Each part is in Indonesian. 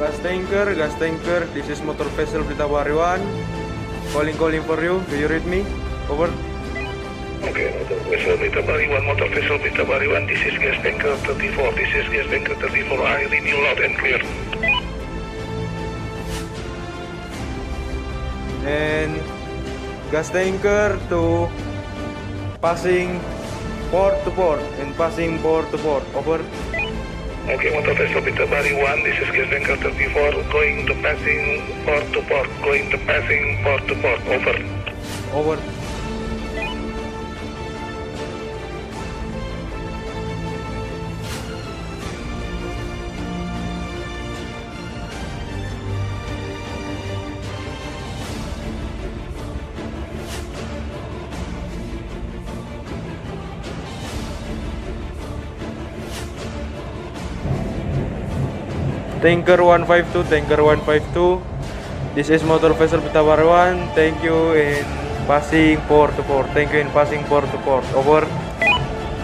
gas tanker, this is motor vessel Brita Bariwan. Calling for you. Do you read me? Over. Okay, motor vessel Brita Bariwan, this is gas tanker 34, this is gas tanker 34, I read you loud and clear. And gas tanker to passing port to port and passing port to port. Over. Okay, motor vessel Brita Bariwan, this is gas tanker 34, going to passing port to port, going to passing port to port. Over. Over. Tanker 152, this is motor vessel Brita Bariwan. Thank you in passing port to port. Thank you in passing port to port. Over.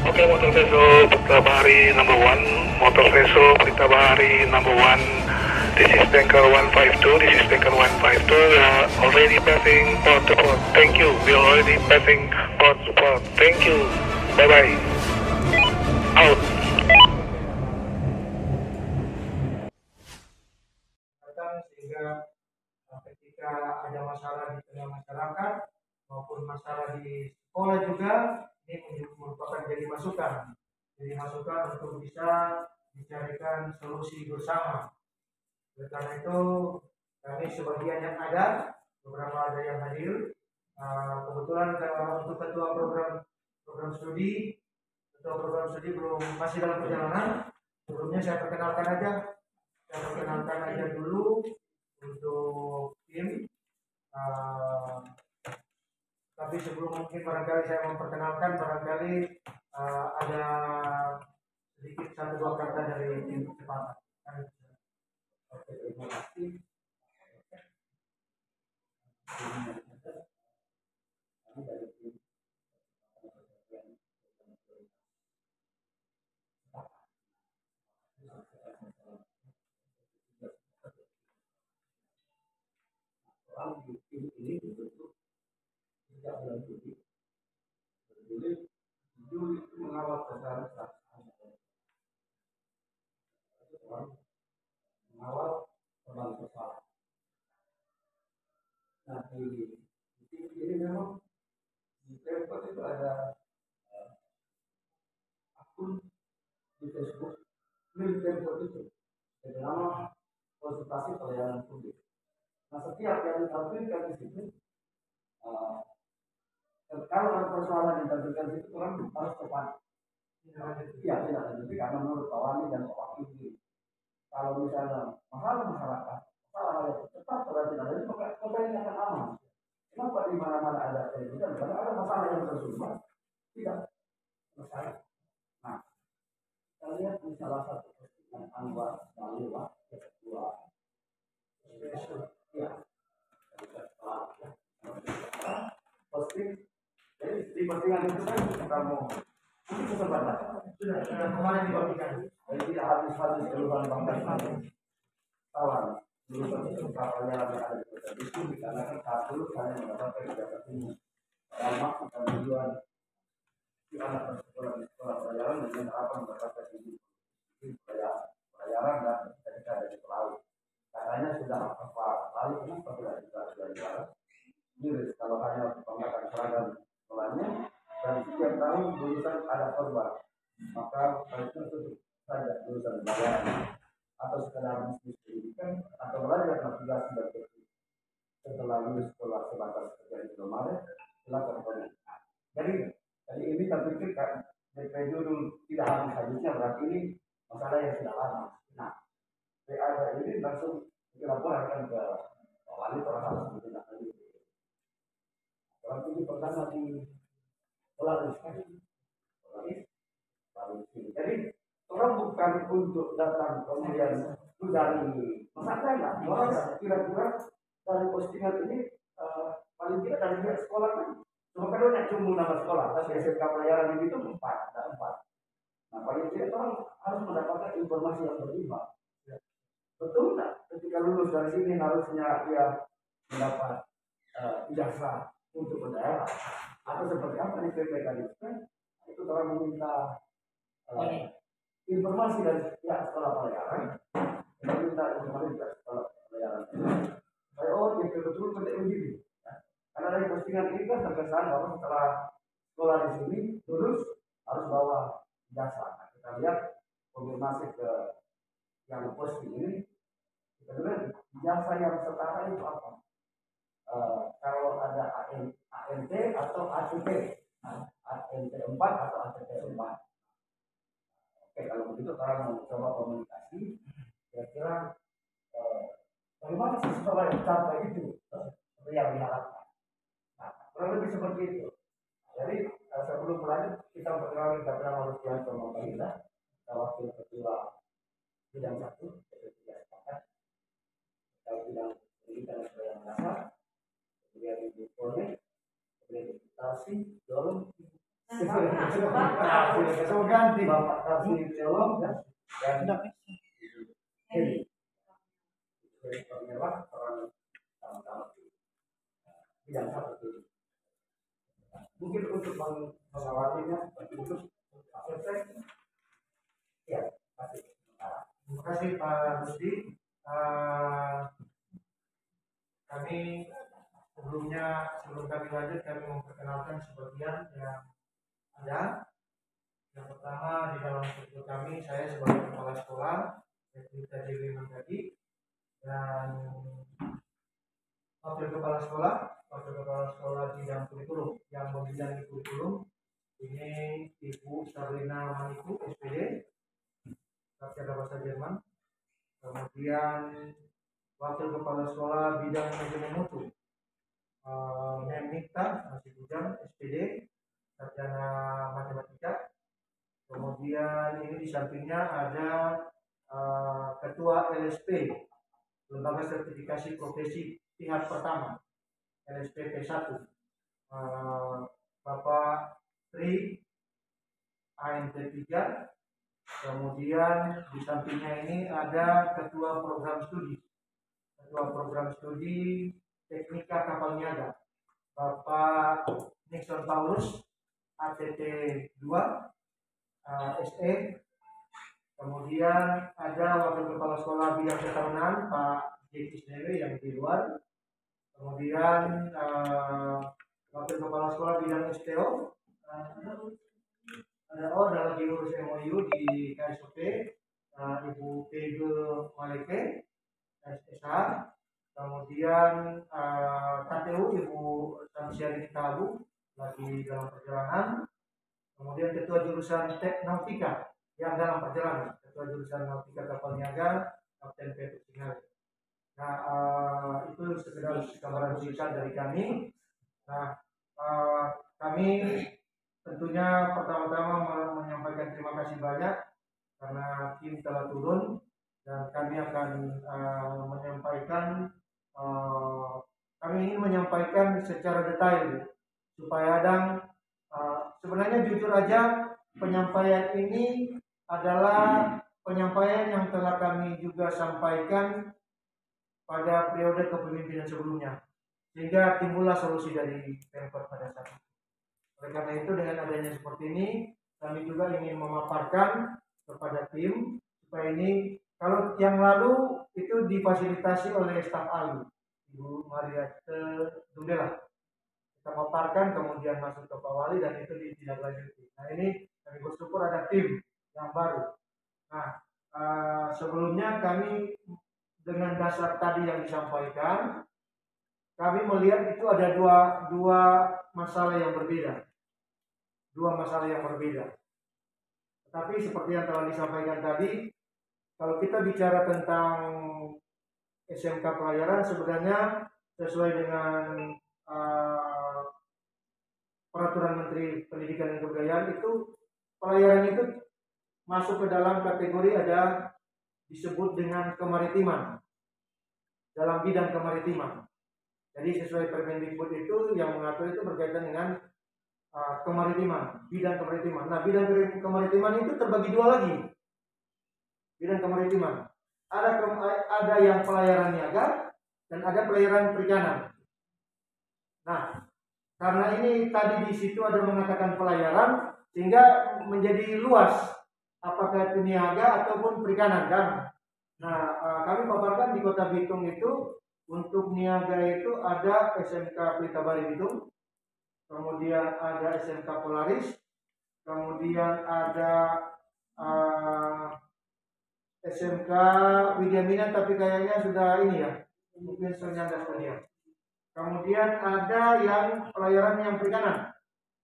Okay, motor vessel Brita Bari number 1, motor vessel Brita Bari number 1. This is tanker 152, this is tanker 152. We are already passing port to port. Thank you. We are already passing port to port. Thank you. Bye bye. Out. Sehingga ketika ada masalah di tengah masyarakat maupun masalah di sekolah juga, ini merupakan jadi masukan untuk bisa dicarikan solusi bersama. Oleh karena itu kami sebagian yang ada, beberapa ada yang hadir, kebetulan untuk ketua program studi belum masih dalam perjalanan. Sebelumnya saya perkenalkan aja dulu untuk tim. Tapi sebelum mungkin barangkali saya memperkenalkan, ada sedikit satu dua kata dari tim kecepatan. Oke, terima kasih. Ini dibentuk sejak bulan Juli mengawal kesehatan, mengawal korban kesalahan. Nah, di ini memang di Pemkot itu ada akun di Facebook milik Pemkot itu bernama konsultasi pelayanan publik. Nah, setiap yang ditampilkan di situ, kalau ada persoalan yang ditampilkan di situ, orang harus tepat. Iya, tidak lanjuti karena menurut Pak Wali dan Pak Wakil, kalau misalnya masalah masyarakat, masalah yang cepat berarti ada itu, maka kota ini akan aman. Kenapa di mana-mana ada keributan? Karena ada masalah yang bersumber, tidak selesai. Nah, kita lihat di salah satu postingan Anwar Balua kedua. Ya, posting. Jadi di postingan itu kan kamu nanti kesempatan sudah kemarin dibagikan. Jadi tidak habis keluhan bangsa kawan lulusan beberapa yang ada di kota itu dikarenakan satu saya mendapatkan ijazah ini. Lama dan tujuan di anak bersekolah di sekolah pelayaran dengan harapan mendapatkan pelayaran dan ketika ada di pelaut. Katanya sudah apa lalu kenapa tidak bisa belajar? Jadi kalau hanya pengangkatan seragam sekolahnya dan setiap tahun lulusan ada korban, maka harusnya tutup saja lulusan pelayaran atau sekedar bisnis pendidikan atau belajar navigasi dan teknik. Setelah lulus sekolah sebatas kerja di kemarin, silakan kembali. Jadi ini saya pikir DP judul tidak habis-habisnya berarti ini masalah yang sudah lama. Nah, PA ini langsung dilaporkan ke wali orang harus tidak lagi. Orang ini pertama di jadi orang bukan untuk datang kemudian dari masalah orang kira-kira dari postingan ini paling tidak dari pihak sekolah kan cuma kalau cuma nama sekolah tapi SMK pelayaran itu 4. Nah paling tidak orang harus mendapatkan informasi yang berimbang. Betul nggak? ketika lulus dari sini harusnya dia mendapat ijazah untuk ke daerah atau seperti apa di PPKDIP, itu telah meminta informasi dari pihak sekolah pelayaran, meminta informasi dari sekolah pelayaran. Saya betul penting begini, ya. Karena dari postingan ini kan terkesan bahwa setelah sekolah di sini lulus harus bawa ijazah. Nah, kita lihat konfirmasi ke yang posting ini, kita lihat ijazah yang setara itu apa? Kalau ada ANT atau ACT, ANT 4 atau ACT 4. Oke, kalau begitu sekarang mau coba komunikasi, kira-kira bagaimana sih supaya mencapai itu seperti yang diharapkan. Nah, kurang lebih seperti itu. Jadi sebelum lanjut kita perkenalkan kepada Manusia Sama Baginda, wakil ketua bidang 1, tidak sepakat, kalau bidang pendidikan dan yang dasar, kemudian Ibu Polri, kemudian Tarsi, Dolom, ganti Bapak Tarsi, Dolom, dan Heli. Permewah orang sama-sama bidang 1. Mungkin untuk mengawalinya untuk selesai. Ya, terima kasih Pak Rusdi. Kami sebelum kami lanjut, kami memperkenalkan sebagian yang ada. Yang pertama di dalam struktur kami, saya sebagai kepala sekolah, Rita Dewi Mendagri, dan wakil kepala sekolah bidang kurikulum yang membidangi kurikulum ini Ibu Sabrina Maniku SPD, sarjana bahasa Jerman. Kemudian wakil kepala sekolah bidang manajemen mutu Nemita Masih Bujang SPD, sarjana matematika. Kemudian ini di sampingnya ada ketua LSP, Lembaga Sertifikasi Profesi Pihak Pertama, LSP P1, Bapak Tri ANT 3. Kemudian di sampingnya ini ada ketua program studi Teknika Kapal Niaga, Bapak Nixon Paulus ATT 2 SE. Kemudian ada wakil kepala sekolah bidang ketahunan Pak J. Kisnewe yang di luar. Kemudian wakil kepala sekolah bidang STO ada lagi urus MOU di KSOP, Ibu Pege Maleke SSH. Kemudian KTU Ibu Samsiari Tabu lagi dalam perjalanan. Kemudian ketua jurusan Nautika yang dalam perjalanan, ketua jurusan Nautika Kapal Niaga Kapten Petrus Singali. Nah, itu sekedar gambaran singkat dari kami. Nah, kami tentunya pertama-tama menyampaikan terima kasih banyak karena tim telah turun, dan kami akan kami ingin menyampaikan secara detail supaya sebenarnya jujur aja penyampaian ini adalah penyampaian yang telah kami juga sampaikan pada periode kepemimpinan sebelumnya, sehingga timbullah solusi dari Pemkot pada saat itu. Oleh karena itu, dengan adanya seperti ini, kami juga ingin memaparkan kepada tim supaya ini, kalau yang lalu itu difasilitasi oleh staf ahli Ibu Maria Dundela, kita paparkan kemudian masuk ke Pak Wali dan itu ditindaklanjuti. Nah, ini kami bersyukur ada tim yang baru. Nah, sebelumnya kami dengan dasar tadi yang disampaikan, kami melihat itu ada dua masalah yang berbeda. Tetapi seperti yang telah disampaikan tadi, kalau kita bicara tentang SMK pelayaran, sebenarnya sesuai dengan Peraturan Menteri Pendidikan dan Kebudayaan itu, pelayaran itu masuk ke dalam kategori ada disebut dengan kemaritiman, dalam bidang kemaritiman. Jadi sesuai Permendikbud itu yang mengatur itu berkaitan dengan kemaritiman, bidang kemaritiman. Nah, bidang kemaritiman itu terbagi dua lagi. Bidang kemaritiman. ada yang pelayaran niaga dan ada pelayaran perikanan. Nah, karena ini tadi di situ ada mengatakan pelayaran, sehingga menjadi luas apakah itu niaga ataupun perikanan kan. Nah, kami paparkan di Kota Bitung itu untuk niaga itu ada SMK Pelita Bari Bitung, kemudian ada SMK Polaris, kemudian ada SMK Widya Mina, tapi kayaknya sudah ini ya, mungkin ternyata dia. Kemudian ada yang pelayaran yang perikanan.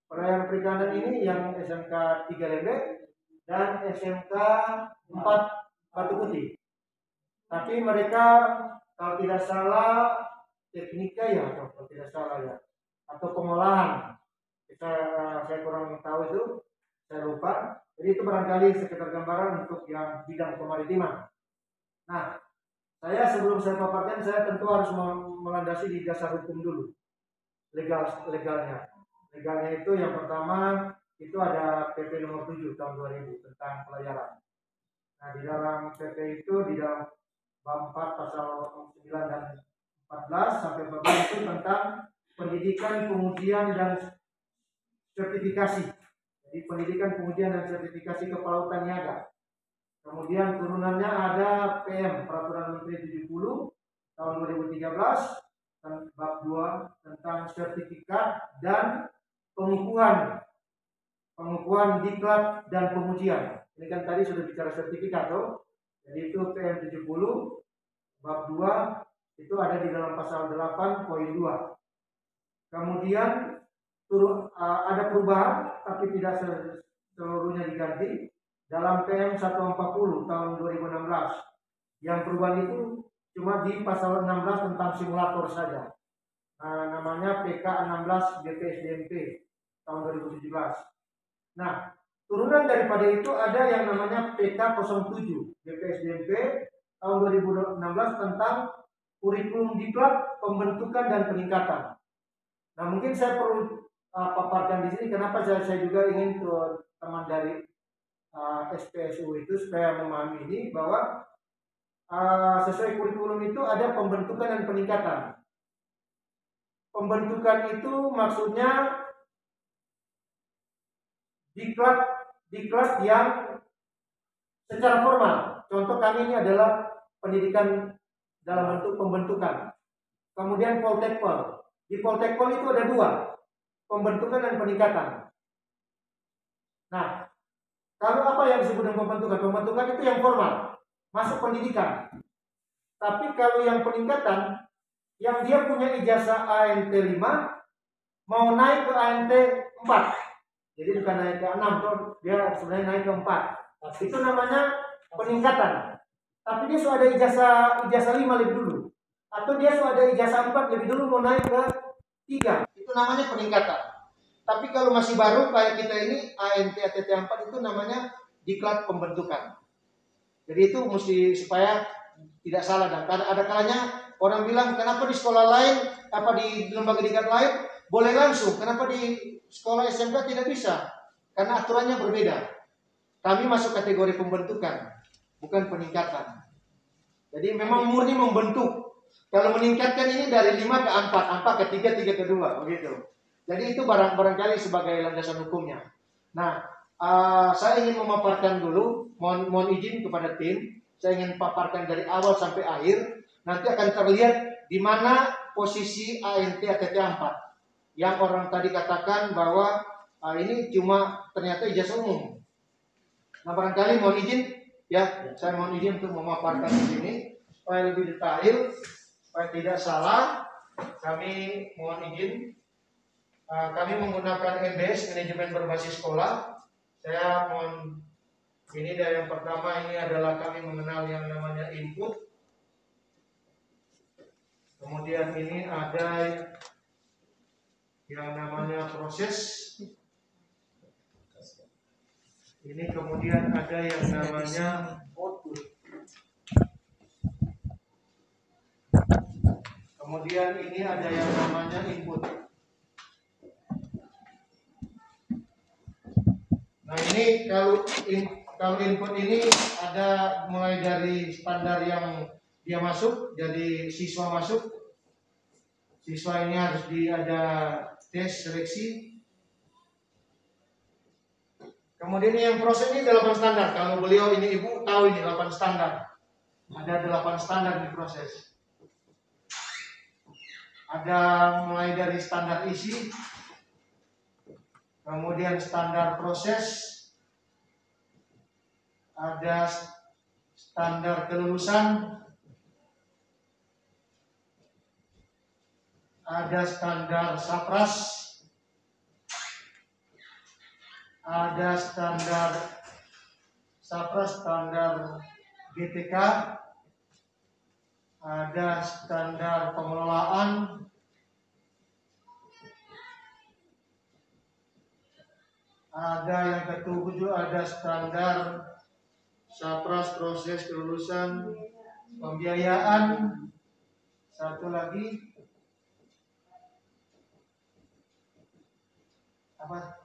Pelayaran perikanan ini yang SMK 3 Lembek dan SMK 4 Batu Putih. Tapi mereka kalau tidak salah teknika ya, atau kalau tidak salah ya, atau pengolahan. Saya kurang tahu itu, saya lupa. Jadi itu barangkali sekitar gambaran untuk yang bidang kemaritiman. Nah, saya sebelum saya paparkan, saya tentu harus melandasi di dasar hukum dulu, legalnya. Legalnya itu yang pertama itu ada PP nomor 7 tahun 2000 tentang pelayaran. Nah, di dalam PP itu di dalam bab 4 pasal 9 dan 14 sampai 14 itu tentang pendidikan, pengujian dan sertifikasi. Jadi pendidikan, pengujian dan sertifikasi kepelautan niaga. Kemudian turunannya ada PM Peraturan Menteri 70 tahun 2013 dan bab 2 tentang sertifikat dan pengukuhan diklat dan pengujian. Ini kan tadi sudah bicara sertifikat tuh. Jadi itu PM 70 bab 2 itu ada di dalam pasal 8 poin 2. Kemudian ada perubahan tapi tidak seluruhnya diganti dalam PM 140 tahun 2016. Yang perubahan itu cuma di pasal 16 tentang simulator saja. Namanya PK 16 BPSDMP tahun 2017. Nah, turunan daripada itu ada yang namanya PK 07 BPSDMP tahun 2016 tentang kurikulum diklat, pembentukan dan peningkatan. Nah, mungkin saya perlu paparkan di sini kenapa saya juga ingin ke teman dari SPSU itu supaya memahami ini bahwa sesuai kurikulum itu ada pembentukan dan peningkatan. Pembentukan itu maksudnya diklat yang secara formal. Contoh kami ini adalah pendidikan dalam bentuk pembentukan. Kemudian Poltekpol. Di Poltekpol itu ada 2, pembentukan dan peningkatan. Nah, kalau apa yang disebut dengan pembentukan? Pembentukan itu yang formal, masuk pendidikan. Tapi kalau yang peningkatan, yang dia punya ijazah ANT 5, mau naik ke ANT 4. Jadi bukan naik ke 6, dia sebenarnya naik ke 4. Itu namanya peningkatan. Tapi dia sudah ada ijazah 5 lebih dulu. Atau dia sudah ada ijazah 4 lebih dulu mau naik ke 3. Itu namanya peningkatan. Tapi kalau masih baru kayak kita ini ANT ATT 4 itu namanya diklat pembentukan. Jadi itu mesti supaya tidak salah. Dan karena ada kalanya orang bilang kenapa di sekolah lain, di lembaga pendidikan lain boleh langsung, kenapa di sekolah SMK tidak bisa? Karena aturannya berbeda. Kami masuk kategori pembentukan, bukan peningkatan. Jadi memang murni membentuk. Kalau meningkatkan ini dari 5 ke 4 ke 3, 3 ke 2, begitu. Jadi itu barangkali sebagai landasan hukumnya. Nah, saya ingin memaparkan dulu, mohon izin kepada tim, saya ingin paparkan dari awal sampai akhir. Nanti akan terlihat di mana posisi ANT ATT 4. Yang orang tadi katakan bahwa ini cuma ternyata ijazah umum. Nah, barangkali mohon izin, ya, saya mohon izin untuk memaparkan di sini supaya lebih detail, supaya tidak salah. Kami mohon izin. Kami menggunakan MBS, manajemen berbasis sekolah. Saya mohon ini dari yang pertama ini adalah kami mengenal yang namanya input. Kemudian ini ada yang namanya proses. Ini kemudian ada yang namanya output. Kemudian ini ada yang namanya input. Nah, ini kalau Kalau input ini ada mulai dari standar yang dia masuk, jadi siswa masuk. Siswa ini harus ada tes seleksi. Kemudian yang proses ini 8 standar. Kalau beliau ini ibu tahu ini 8 standar. Ada 8 standar di proses. Ada mulai dari standar isi, kemudian standar proses, ada standar kelulusan, ada standar sapras, ada standar sapras, standar GTK, ada standar pengelolaan, ada yang ketujuh, ada standar sapras proses kelulusan pembiayaan, satu lagi apa?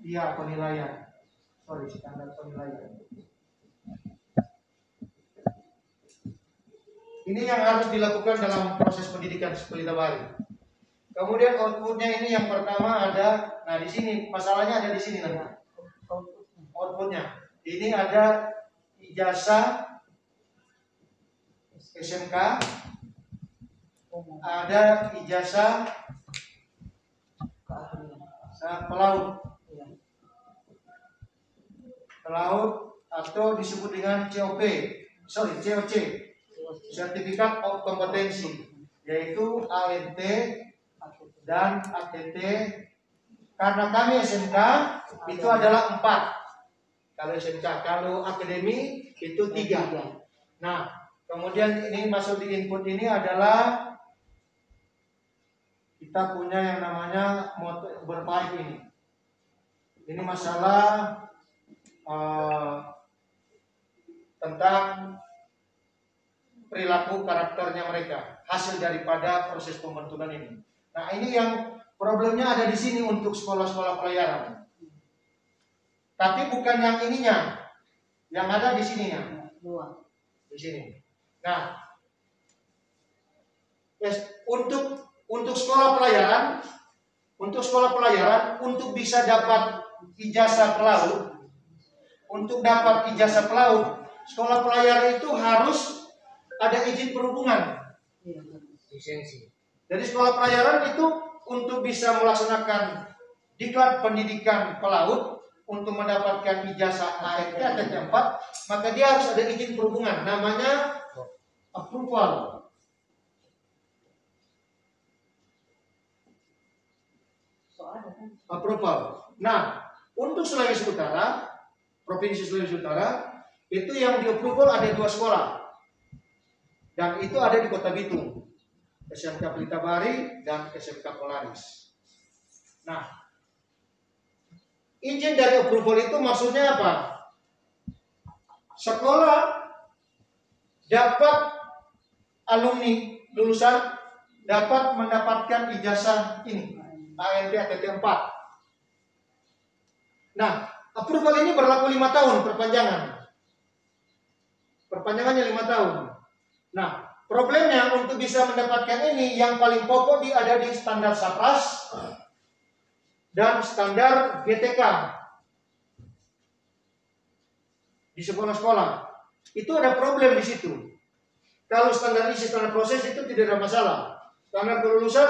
Iya, penilaian. Sorry, standar penilaian. Ini yang harus dilakukan dalam proses pendidikan Pelita Bari. Kemudian outputnya ini yang pertama ada, nah di sini masalahnya ada di sini nanti. Outputnya ini ada ijazah SMK, ada ijazah pelaut atau disebut dengan COC, sertifikat of kompetensi, yaitu ANT dan ATT. Karena kami SMK itu adalah 4 kalau SMK, kalau akademi itu 3. Nah, kemudian ini masuk di input ini adalah kita punya yang namanya berbaik ini. Ini masalah tentang perilaku karakternya mereka, hasil daripada proses pembentukan ini. Nah, ini yang problemnya ada di sini untuk sekolah-sekolah pelayaran. Tapi bukan yang ininya, yang ada di sininya. Di sini. Nah, untuk sekolah pelayaran, untuk bisa dapat ijazah pelaut, sekolah pelayaran itu harus ada izin perhubungan, lisensi. Jadi sekolah pelayaran itu untuk bisa melaksanakan diklat pendidikan pelaut, untuk mendapatkan ijazah ANT atau T4, maka dia harus ada izin perhubungan, namanya approval. Nah, untuk Sulawesi Utara, Provinsi Sulawesi Utara, itu yang di approval ada 2 sekolah, dan itu ada di Kota Bitung, SMK Pelita Bari dan SMK Polaris. Nah, izin dari approval itu maksudnya apa? Sekolah dapat, alumni lulusan dapat mendapatkan ijazah ini, ANT atau T4. Nah, approval ini berlaku 5 tahun perpanjangannya 5 tahun. Nah, problemnya untuk bisa mendapatkan ini, yang paling pokok ada di standar sapras dan standar GTK di sekolah-sekolah. Itu ada problem di situ. Kalau standar isi, standar proses itu tidak ada masalah. Standar kelulusan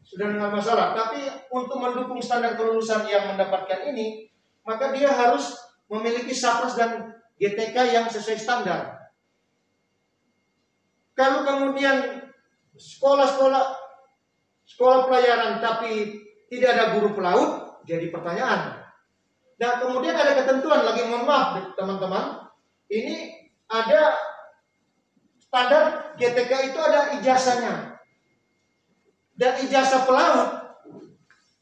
sudah tidak masalah. Tapi untuk mendukung standar kelulusan yang mendapatkan ini, maka dia harus memiliki sapras dan GTK yang sesuai standar. Kalau kemudian sekolah pelayaran tapi tidak ada guru pelaut, jadi pertanyaan. Nah, kemudian ada ketentuan lagi, mohon maaf teman-teman, ini ada standar GTK itu ada ijazahnya. Dan ijazah pelaut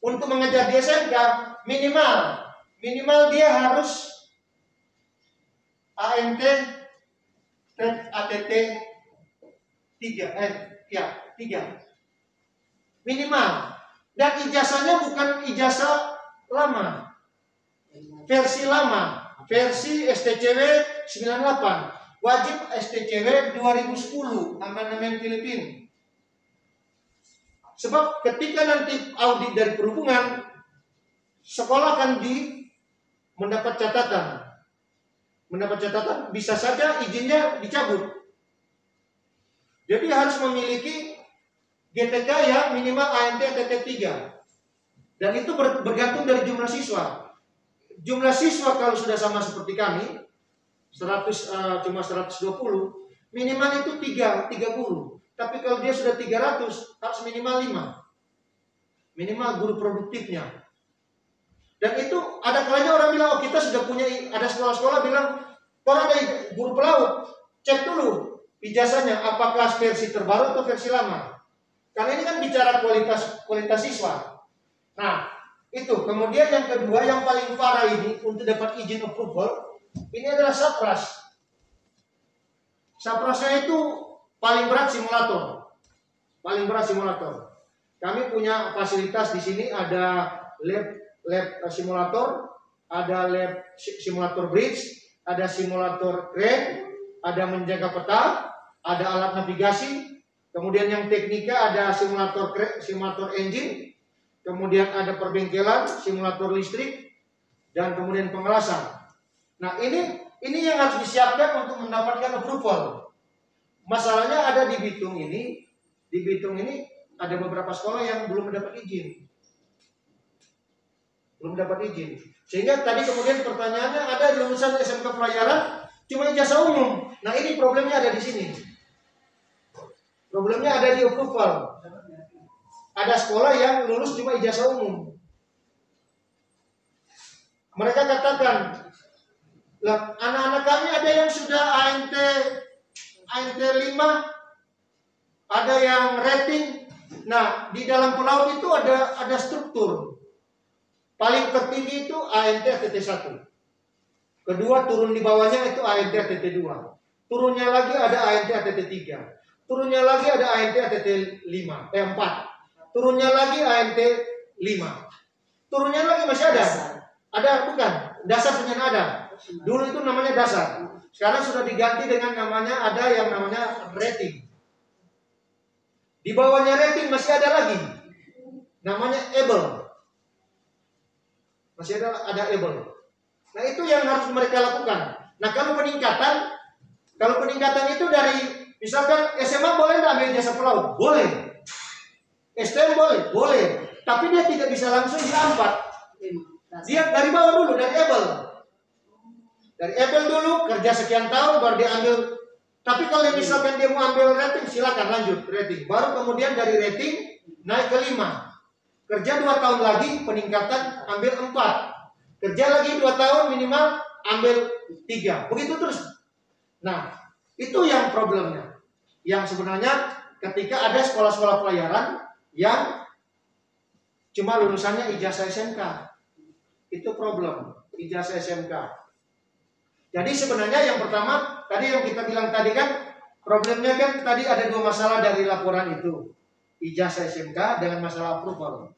untuk mengajar di SMK minimal dia harus ANT dan ATT 3 minimal. Dan ijazahnya bukan ijazah lama, versi lama. versi STCW 98, wajib STCW 2010, amandemen Filipina. Sebab ketika nanti audit dari perhubungan, sekolah akan mendapat catatan. Mendapat catatan, bisa saja izinnya dicabut. Jadi harus memiliki GTK yang minimal ANT ATT 3. Dan itu bergantung dari jumlah siswa. Jumlah siswa kalau sudah sama seperti kami, 100 cuma 120, minimal itu 3 guru. Tapi kalau dia sudah 300, harus minimal 5. Minimal guru produktifnya. Dan itu ada kalanya orang bilang, oh kita sudah punya, ada sekolah-sekolah bilang, orang ada guru pelaut, cek dulu ijazahnya, apakah versi terbaru atau versi lama. Karena ini kan bicara kualitas siswa. Nah, itu. Kemudian yang kedua, yang paling parah ini, untuk dapat izin approval, ini adalah SAPRAS. SAPRASnya itu paling berat simulator. Paling berat simulator. Kami punya fasilitas di sini, ada lab simulator, ada lab simulator bridge, ada simulator crane, ada menjaga peta, ada alat navigasi, kemudian yang teknika ada simulator engine, kemudian ada perbengkelan, simulator listrik, dan kemudian pengelasan. Nah ini yang harus disiapkan untuk mendapatkan approval. Masalahnya ada di Bitung ini ada beberapa sekolah yang belum mendapat izin. Sehingga tadi kemudian pertanyaannya, ada lulusan SMK pelayaran cuma ijazah umum. Nah ini problemnya ada di sini. Problemnya ada di approval. Ada sekolah yang lulus cuma ijazah umum. Mereka katakan, anak-anak kami ada yang sudah ANT 5, ada yang rating. Nah di dalam pelaut itu ada struktur. Paling tertinggi itu ANT ATT 1. Kedua turun di bawahnya itu ANT ATT 2. Turunnya lagi ada ANT ATT 3. Turunnya lagi ada ANT ATT 4. Turunnya lagi ANT 5. Turunnya lagi masih ada. Ada bukan? Dasar sudah ada. Dulu itu namanya dasar. Sekarang sudah diganti dengan namanya, ada yang namanya rating. Di bawahnya rating masih ada lagi. Namanya able. Masih ada able. Nah itu yang harus mereka lakukan. Nah kalau peningkatan itu dari, misalkan SMA boleh nggak ambil jasa pelaut? Boleh. STM boleh. Tapi dia tidak bisa langsung diangkat. Dia dari bawah dulu, dari able. Dari able dulu, kerja sekian tahun baru dia ambil. Tapi kalau misalkan dia mau ambil rating, silakan lanjut rating. Baru kemudian dari rating naik ke 5. Kerja 2 tahun lagi, peningkatan ambil 4. Kerja lagi 2 tahun minimal ambil 3. Begitu terus. Nah, itu yang problemnya. Yang sebenarnya ketika ada sekolah-sekolah pelayaran yang cuma lulusannya ijazah SMK. Itu problem, ijazah SMK. Jadi sebenarnya yang pertama, tadi yang kita bilang tadi kan, problemnya kan tadi ada 2 masalah dari laporan itu. Ijazah SMK dengan masalah approval.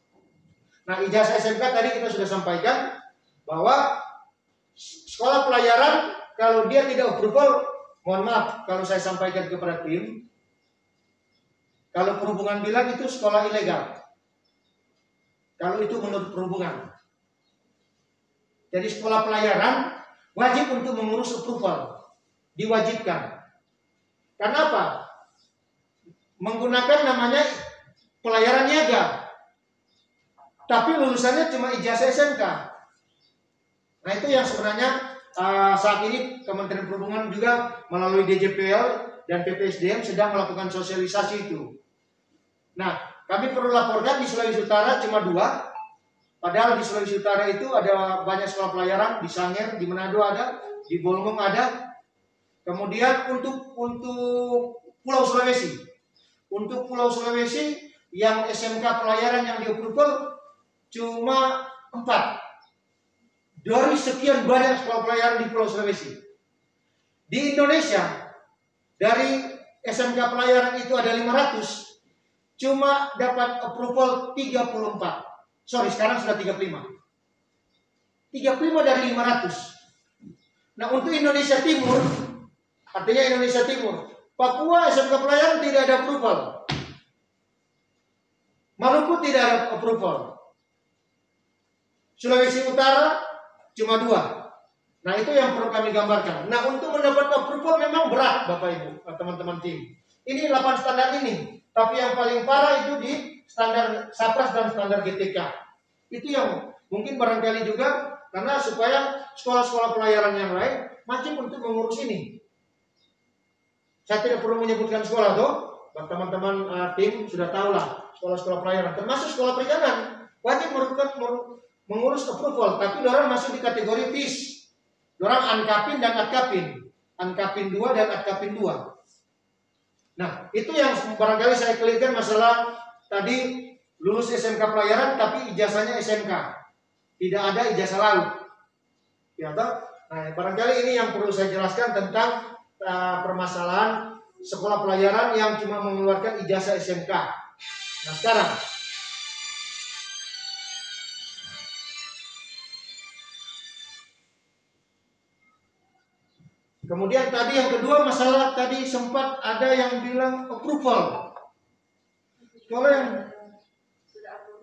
Nah, ijazah SMK tadi kita sudah sampaikan bahwa sekolah pelayaran kalau dia tidak approval, mohon maaf kalau saya sampaikan kepada tim, kalau perhubungan bilang itu sekolah ilegal. Kalau itu menurut perhubungan. Jadi sekolah pelayaran wajib untuk mengurus approval, diwajibkan. Kenapa? Menggunakan namanya pelayaran niaga. Tapi lulusannya cuma ijazah SMK. Nah itu yang sebenarnya saat ini Kementerian Perhubungan juga melalui DJPL dan PPSDM sedang melakukan sosialisasi itu. Nah kami perlu laporkan di Sulawesi Utara cuma 2. Padahal di Sulawesi Utara itu ada banyak sekolah pelayaran, di Sangir, di Manado ada, di Bolmong ada. Kemudian untuk Pulau Sulawesi. Untuk Pulau Sulawesi yang SMK pelayaran yang di-approval cuma 4 dari sekian banyak sekolah pelayaran di Pulau Sulawesi. Di Indonesia dari SMK pelayaran itu ada 500, cuma dapat approval 34. Sorry, sekarang sudah 35. 35 dari 500. Nah, untuk Indonesia Timur, artinya Indonesia Timur, Papua SMK pelayaran tidak ada approval. Maluku tidak ada approval. Sulawesi Utara cuma 2. Nah, itu yang perlu kami gambarkan. Nah, untuk mendapat approval memang berat, Bapak Ibu, teman-teman tim. Ini 8 standar ini. Tapi yang paling parah itu di standar SAPRAS dan standar GTK. Itu yang mungkin barangkali juga karena supaya sekolah-sekolah pelayaran yang lain wajib untuk mengurus ini. Saya tidak perlu menyebutkan sekolah tuh. Teman-teman tim sudah tahu lah sekolah-sekolah pelayaran. Termasuk sekolah perikanan wajib mengurus approval. Tapi orang masuk di kategori FIS. Orang Ankapin dan Atkapin. Ankapin 2 dan Atkapin 2. Nah, itu yang barangkali saya clearkan masalah tadi lulus SMK pelayaran tapi ijazahnya SMK. Tidak ada ijazah laut. Ya, toh? Nah, barangkali ini yang perlu saya jelaskan tentang permasalahan sekolah pelayaran yang cuma mengeluarkan ijazah SMK. Nah, sekarang kemudian tadi yang kedua masalah tadi sempat ada yang bilang approval. Kalau yang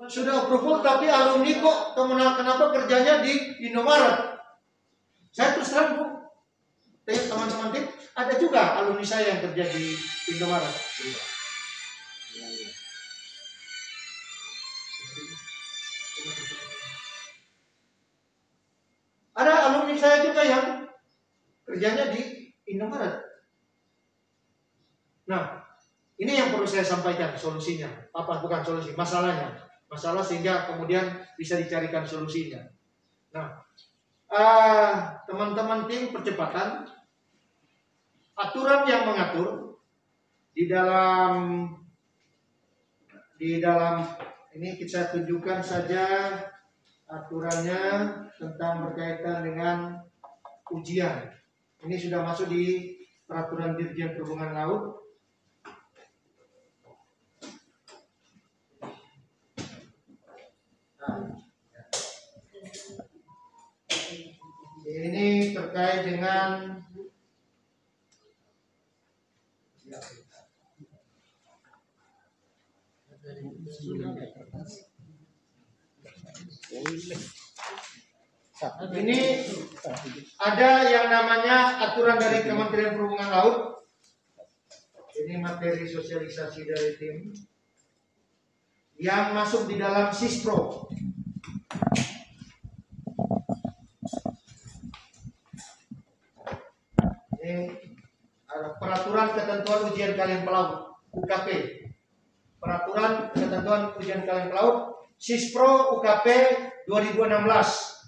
sudah approval tapi alumni kok kenapa kerjanya di Indomaret? Saya terus terang Bu, teman-teman tim, ada juga alumni saya yang kerja di Indomaret. Ada alumni saya juga yang kerjanya di Indomaret. Nah, ini yang perlu saya sampaikan solusinya. Bukan solusi, masalahnya. Masalah sehingga kemudian bisa dicarikan solusinya. Nah, teman-teman tim percepatan, aturan yang mengatur di dalam ini kita tunjukkan saja aturannya tentang berkaitan dengan ujian. Ini sudah masuk di peraturan Dirjen Perhubungan Laut. Ini terkait dengan ini ada yang namanya aturan dari Kementerian Perhubungan Laut. Ini materi sosialisasi dari tim yang masuk di dalam SISPRO. Ini ada peraturan ketentuan ujian kalian pelaut UKP. Peraturan ketentuan ujian kalian pelaut SISPRO UKP 2016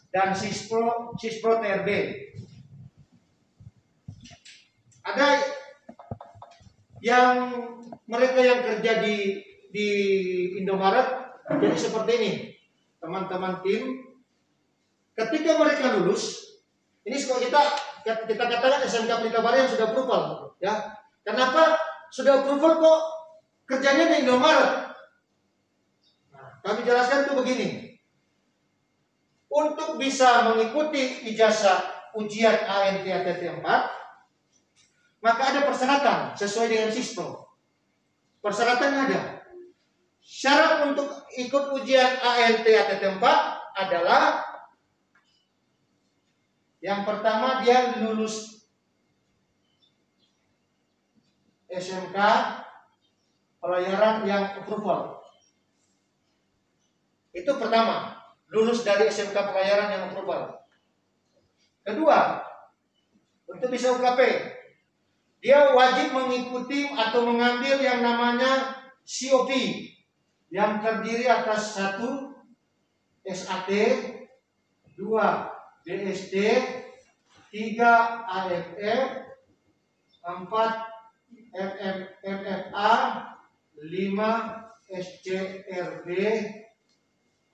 dan SISPRO TRB. Ada yang mereka yang kerja di Indomaret jadi seperti ini, teman-teman tim. Ketika mereka lulus, ini sekolah kita katakan SMK Pelita Barat yang sudah approval, ya. Kenapa sudah approval kok kerjanya di Indomaret? Nah, kami jelaskan itu begini. Untuk bisa mengikuti ijazah ujian ANT-ATT 4, maka ada persyaratan sesuai dengan SISPRO. Persyaratannya ada. Syarat untuk ikut ujian ANT-ATT 4 adalah yang pertama dia lulus SMK pelayaran yang approval. Itu pertama, lulus dari SMK pelayaran yang approval. Kedua, untuk bisa UKP, dia wajib mengikuti atau mengambil yang namanya COP yang terdiri atas 1 SAT, 2 DST, 3 AFF, 4 MFA, 5 SCRB,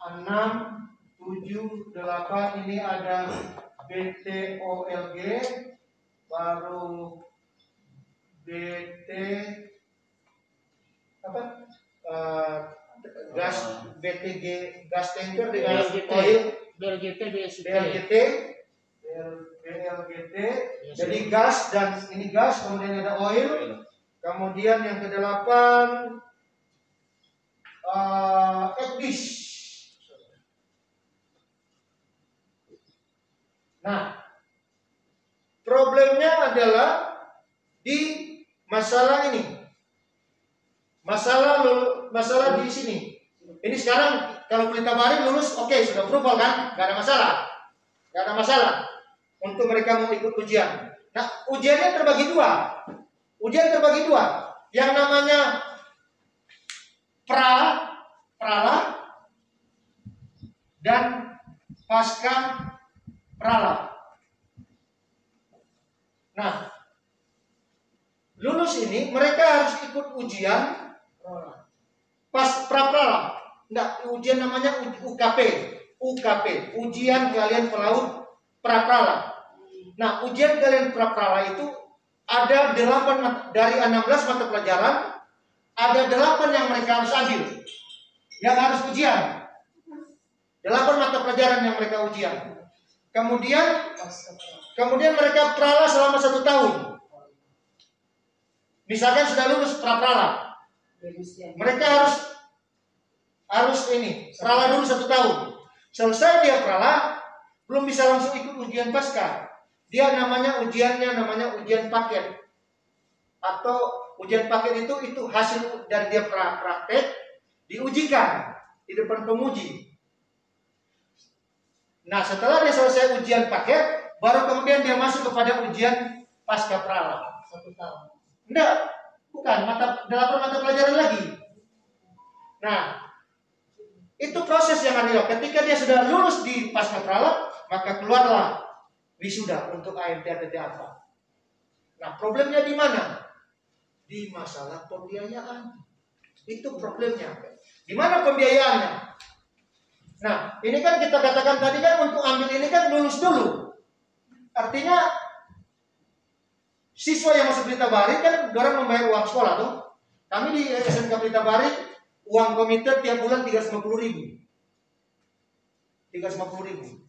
6, 7, 8 ini ada BTOLG, baru BT gas BTG gas tanker dengan oil BLGT BLGT, jadi gas dan ini gas, kemudian ada oil, kemudian yang ke-8 ekdis. Nah, problemnya adalah di masalah ini, masalah di sini. Ini sekarang kalau Pelita Bari lulus, oke, sudah approval kan, nggak ada masalah untuk mereka mau ikut ujian. Nah, ujiannya terbagi dua. Yang namanya prala dan pasca prala. Nah, lulus ini mereka harus ikut ujian pas pra-prala. Enggak, ujian namanya UKP, ujian kalian pelaut pra-prala. Nah, ujian kalian pra-prala itu ada 8 dari 16 mata pelajaran, ada 8 yang mereka harus ambil, yang harus ujian. 8 mata pelajaran yang mereka ujian. Kemudian mereka prala selama 1 tahun. Misalkan sudah lulus pra-prala, mereka harus ini prala dulu 1 tahun. Selesai dia prala, belum bisa langsung ikut ujian pasca. Dia ujiannya namanya ujian paket. Atau ujian paket itu hasil dari dia praktek diujikan di depan penguji. Nah, setelah dia selesai ujian paket, baru kemudian dia masuk kepada ujian pasca prala 1 tahun. Enggak, bukan 8 mata pelajaran lagi. Nah, itu proses yang ada. Ketika dia sudah lulus di pasca prala, maka keluarlah wisuda untuk AMT ATT apa. Nah, problemnya di mana? Di masalah pembiayaan. Itu problemnya. Di mana pembiayaannya? Nah, ini kan kita katakan tadi kan untuk ambil ini kan lulus dulu. Artinya siswa yang masuk Pelita Bari kan orang membayar uang sekolah tuh. Kami di SMK Pelita Bari uang komite tiap bulan 350.000. 350.000.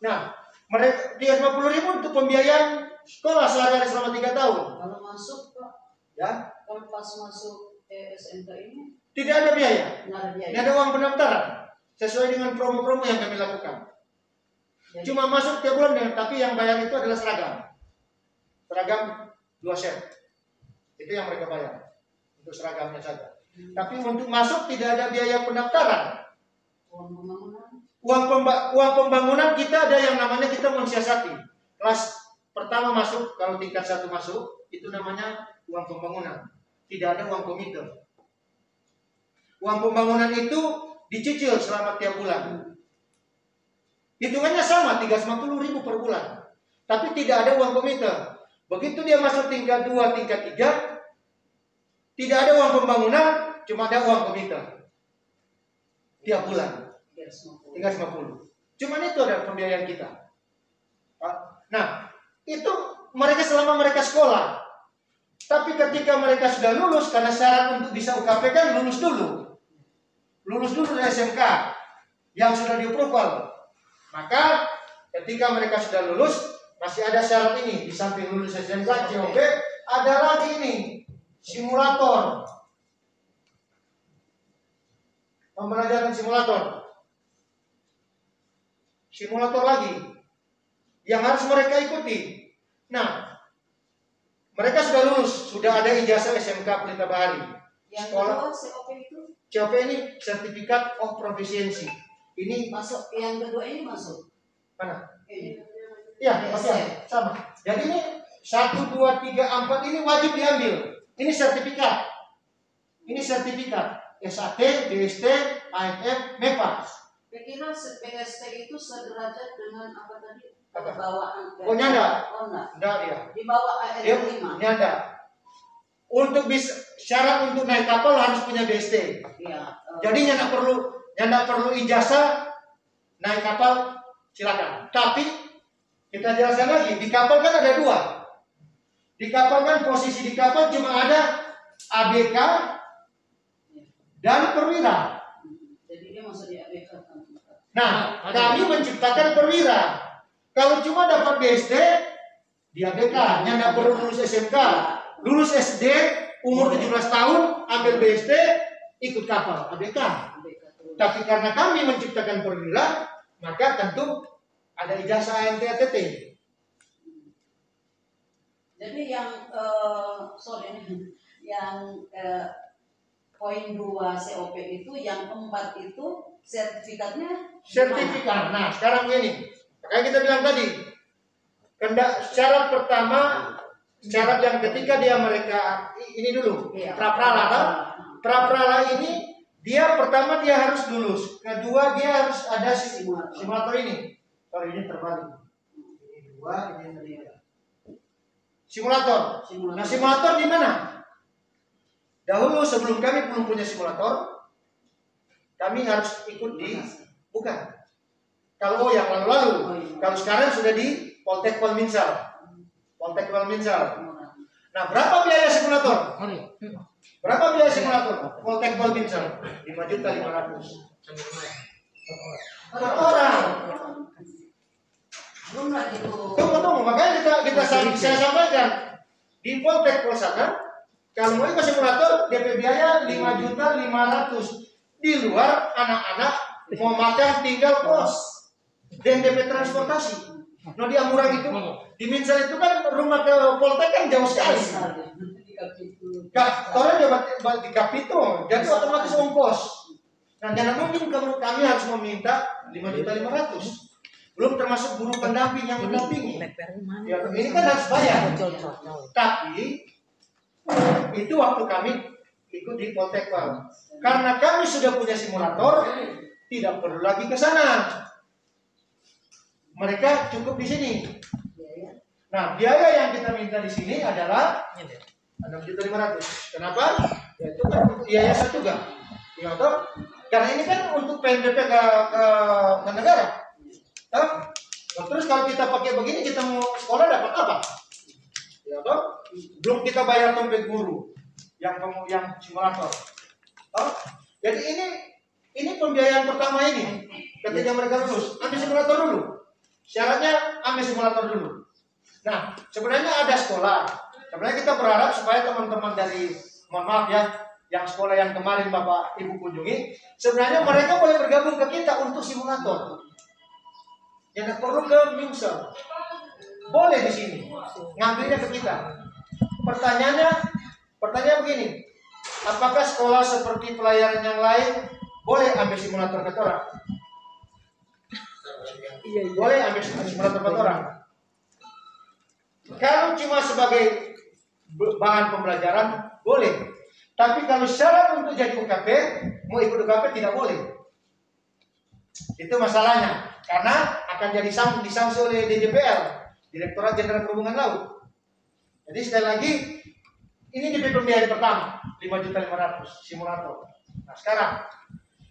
Nah, mereka 350.000 untuk pembiayaan sekolah sehari-hari selama 3 tahun. Kalau masuk Pak, Ya, kalau pas masuk SMK ini tidak ada biaya. nggak Tidak ada uang pendaftaran. Sesuai dengan promo-promo yang kami lakukan. Jadi, Cuma masuk tiap bulan, tapi yang bayar itu adalah seragam. Seragam 2 set. Itu yang mereka bayar. Untuk seragamnya saja. Tapi untuk masuk tidak ada biaya pendaftaran. uang pembangunan Uang pembangunan kita ada yang namanya kita mensiasati. Kelas pertama masuk, kalau tingkat 1 masuk, itu namanya uang pembangunan. Tidak ada uang komite. Uang pembangunan itu dicicil selama tiap bulan. Hitungannya sama, 350.000 per bulan. Tapi tidak ada uang komite. Begitu dia masuk tingkat 2, tingkat 3, tidak ada uang pembangunan, cuma ada uang komite. Tiap bulan. 350. Cuman itu ada pembiayaan kita. Nah, itu mereka selama mereka sekolah. Tapi ketika mereka sudah lulus, karena syarat untuk bisa UKP kan lulus dulu. Lulus dulu dari SMK yang sudah di-approval. Maka ketika mereka sudah lulus, masih ada syarat ini. Di samping lulus SMK, COP, ada lagi ini, simulator. Pembelajaran simulator. Simulator lagi yang harus mereka ikuti. Nah, mereka sudah lulus, sudah ada ijazah SMK Pelita Bari. yang Sekolah kedua COP itu COP ini Certificate of Proficiency. Ini masuk, yang kedua ini masuk. mana? Ini. Ya, masih sama. Jadi ini 1, 2, 3, 4 ini wajib diambil. Ini sertifikat. Ini sertifikat SAT, BST, AFF, MEPA. Kira PST itu sederajat dengan apa tadi? Apa? Bawaan. Oh, nyanda. Oh, enggak. Enggak dia. Di bawah Dia AR5. nyanda. Untuk bisa syarat untuk naik kapal harus punya BST. Iya. Jadi nyanda perlu ijazah naik kapal, silakan. Tapi kita jelaskan lagi, di kapal kan ada 2. Di kapal kan posisi di kapal cuma ada ABK dan perwira. Jadi dia masuk di ABK kan. Nah, kami menciptakan perwira. Kalau cuma dapat BSD, dia ABK, nya nggak perlu lulus SMK. Lulus SD, umur 17 tahun, ambil BSD, ikut kapal, ABK. Tapi karena kami menciptakan perwira, maka tentu ada ijazah ANT-ATT. Jadi yang poin 2 COP itu, yang 4 itu sertifikatnya. Sertifikat. Nah, sekarang ini, kayak kita bilang tadi, syarat pertama, syarat yang ketika mereka ini dulu, praprala kan? Praprala ini dia pertama dia harus lulus, kedua dia harus ada simulator ini. Sorry, ini terbalik. Ini 2, ini 3. Simulator. Nah, simulator di mana? Dahulu sebelum kami belum punya simulator, kami harus ikut di bukan. Kalau yang lalu-lalu, kalau sekarang sudah di Poltek Polminsal. Poltek Polminsal. Nah, berapa biaya simulator? Berapa biaya simulator? Poltek Polminsal 5.500.000 per orang. Tunggu, makanya saya sampaikan di Poltek Polsaka. Kalau mau ikut simulator, DP biaya 5.500.000. Di luar anak-anak mau makan tinggal kos dan DP transportasi. Nah, di Amurang itu, di Minsal itu kan rumah ke Poltek kan jauh sekali. Orang dapat di Kapito, jadi otomatis ongkos. Nah, jangan mungkin kami harus meminta 5.500.000. Belum termasuk guru pendamping yang mendampingi. Ya, ini kan harus bayar. Tapi itu waktu kami ikut di Poltek Pal. Karena kami sudah punya simulator, tidak perlu lagi ke sana. Mereka cukup di sini. Nah, biaya yang kita minta di sini adalah 6.500.000. Kenapa? Ya, itu kan biaya satu juga. Ya, karena ini kan untuk PNBP ke negara. Nah, terus kalau kita pakai begini, kita mau sekolah dapat apa? Ya, toh? Belum kita bayar tempat guru yang simulator. Toh? Jadi ini pembiayaan pertama ini. Ketika mereka lulus, ambil simulator dulu. Syaratnya ambil simulator dulu. Nah, sebenarnya ada sekolah. Sebenarnya kita berharap supaya teman-teman dari, mohon maaf ya, yang sekolah yang kemarin Bapak Ibu kunjungi, sebenarnya mereka boleh bergabung ke kita untuk simulator. Yang perlu ke Minsal. Boleh di sini. Ngambilnya ke kita. Pertanyaannya begini. Apakah sekolah seperti pelayaran yang lain boleh ambil simulator ke orang? Boleh ambil simulator ke orang. Kalau cuma sebagai bahan pembelajaran, boleh. Tapi kalau syarat untuk jadi UKP, mau ikut UKP tidak boleh. Itu masalahnya. Karena akan jadi disanksi oleh DJPL, Direktorat Jenderal Perhubungan Laut. Jadi sekali lagi, ini DP pembiayaan pertama, 5.500.000 simulator. Nah, sekarang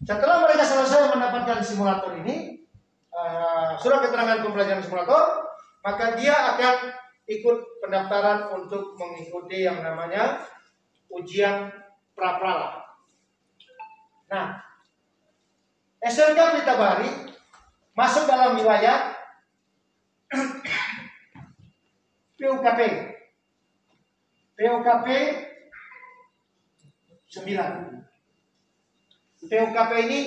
setelah mereka selesai mendapatkan simulator ini, surat keterangan pembelajaran simulator, maka dia akan ikut pendaftaran untuk mengikuti yang namanya ujian praprala. Nah, SMK Pelita Bahari masuk dalam wilayah PUKP 9. PUKP ini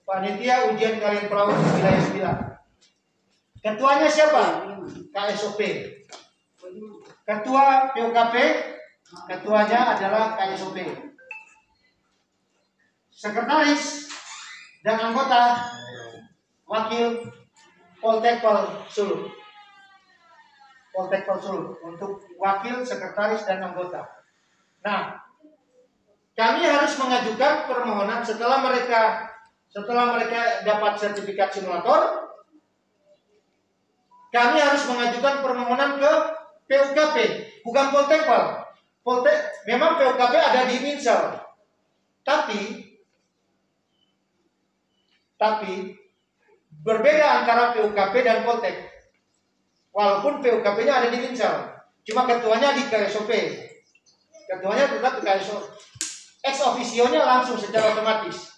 panitia ujian kalian pelaut wilayah 9. Ketuanya siapa? KSOP. Ketua PUKP, ketuanya adalah KSOP. Sekretaris dan anggota wakil Poltek Pal Sulu. Poltek Pal Sulu untuk wakil, sekretaris dan anggota. Nah, kami harus mengajukan permohonan setelah mereka dapat sertifikat simulator. Kami harus mengajukan permohonan ke PUKP, bukan Poltek Pal. Poltek memang PUKP ada di Minsal. Tapi berbeda antara PUKP dan Poltek. Walaupun PUKP-nya ada di Minsal, cuma ketuanya di KSOP. Ketuanya tetap di KSOP. Ex officio-nya langsung secara otomatis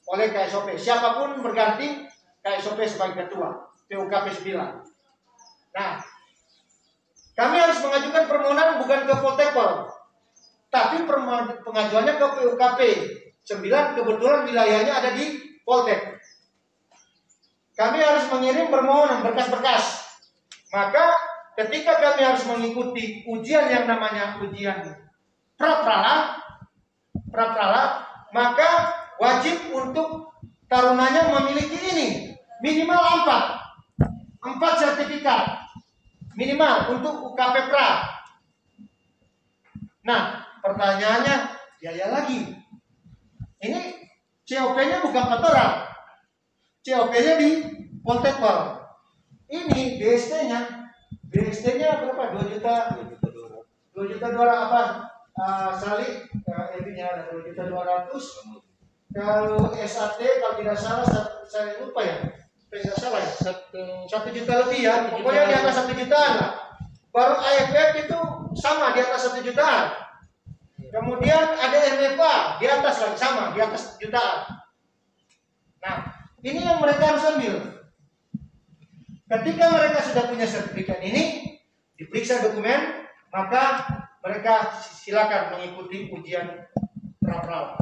oleh KSOP. Siapapun berganti KSOP sebagai ketua PUKP 9. Nah, kami harus mengajukan permohonan bukan ke Poltekpol, tapi pengajuannya ke PUKP 9, kebetulan wilayahnya ada di Poltek. Kami harus mengirim permohonan berkas-berkas. Maka ketika kami harus mengikuti ujian yang namanya ujian pra-prala, maka wajib untuk tarunanya memiliki ini minimal 4 sertifikat minimal untuk UKP Pra. Nah, pertanyaannya biaya lagi. Ini COP-nya bukan kantoran, COP-nya di Poltekpol. Ini BST-nya berapa? 2 juta 200 apa? Salik LB-nya ada 2.200.000. Kalau SAT kalau tidak salah saya lupa ya. Tidak salah ya. 1 juta lebih ya. Pokoknya di atas 1 jutaan lah. Baru AFF itu sama di atas 1 jutaan. Kemudian ada MFA di atas lagi sama di atas jutaan. Nah, ini yang mereka harus ambil. Ketika mereka sudah punya sertifikat ini, diperiksa dokumen, maka mereka silakan mengikuti ujian pra-pra.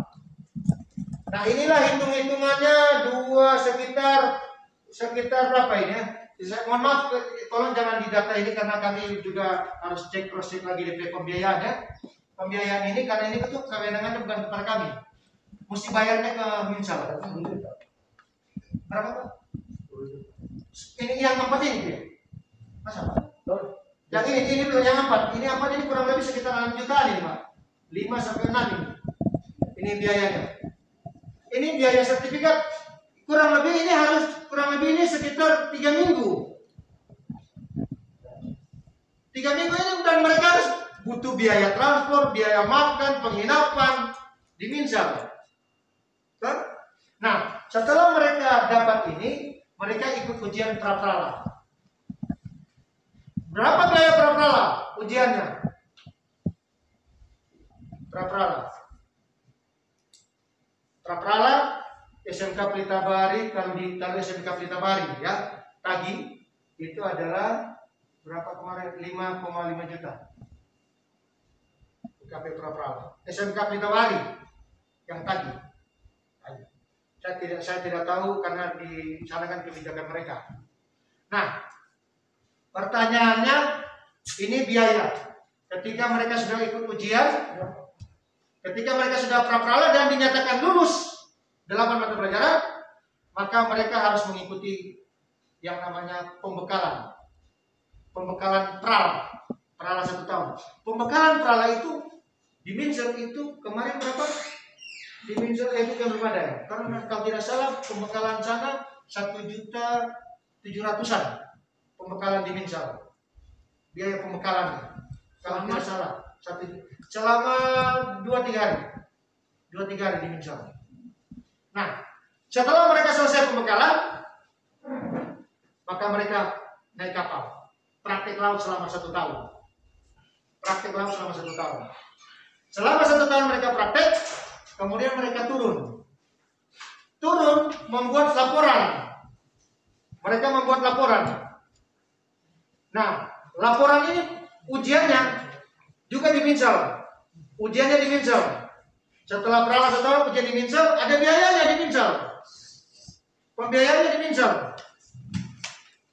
Nah, inilah hitung-hitungannya sekitar berapa ini ya? Mohon maaf, tolong jangan didata ini karena kami juga harus cek cross check lagi DP pembiayaan ya. Pembiayaan ini karena ini itu kewenangannya bukan kepada kami. Mesti bayarnya ke Minsal. Berapa Pak? Ini yang 4 ini ya? Masa Pak? Yang ini belum yang 4. Ini 4 ini kurang lebih sekitar 6 jutaan ini Pak. 5 sampai 6 ini. Ini biayanya. Ini biaya sertifikat kurang lebih ini sekitar 3 minggu. 3 minggu ini dan mereka harus butuh biaya transport, biaya makan, penginapan di Minsal. Nah, setelah mereka dapat ini, mereka ikut ujian pra-prala. Berapa biaya pra-prala ujiannya? Pra-prala SMK Pelita Bahari, kalau di SMK Pelita Bahari ya, tagih itu adalah berapa kemarin? 5,5 juta. UKP pra-prala. SMK Pelita Bahari yang tagih. Saya tidak tahu karena di sana kan kebijakan mereka. Nah, pertanyaannya ini biaya. Ketika mereka sudah ikut ujian, ketika mereka sudah pra-prala dan dinyatakan lulus 8 mata pelajaran, maka mereka harus mengikuti yang namanya pembekalan prala 1 tahun. Pembekalan prala itu di Minsal itu kemarin berapa? Di Minsal itu yang belum ada ya. Karena kalau tidak salah pembekalan sana 1.700.000-an pembekalan di Minsal. Biaya pembekalan kalau tidak salah selama 2-3 hari. 2-3 hari di Minsal. Nah, setelah mereka selesai pembekalan, maka mereka naik kapal. Praktik laut selama 1 tahun. Selama 1 tahun mereka praktek, kemudian mereka turun membuat laporan. Mereka membuat laporan. Nah, laporan ini ujiannya juga di Minsal. Ujiannya di Minsal. Setelah prala 1 tahun ujian di Minsal, ada biayanya di Minsal. Pembiayaannya di Minsal.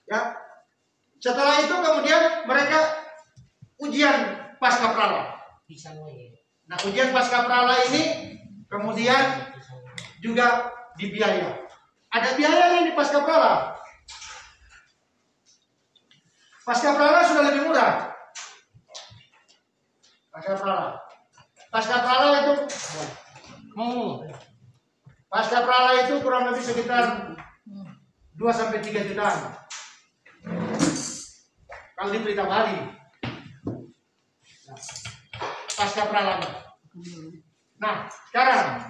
Ya. Setelah itu kemudian mereka ujian pasca prala. Nah, ujian pasca prala ini kemudian juga dibiaya. Ada biayanya di pasca prala. Pasca prala sudah lebih murah. Pasca prala itu kurang lebih sekitar 2-3 jutaan. Kalau di Pelita Bahari. Pasca prala. Nah, sekarang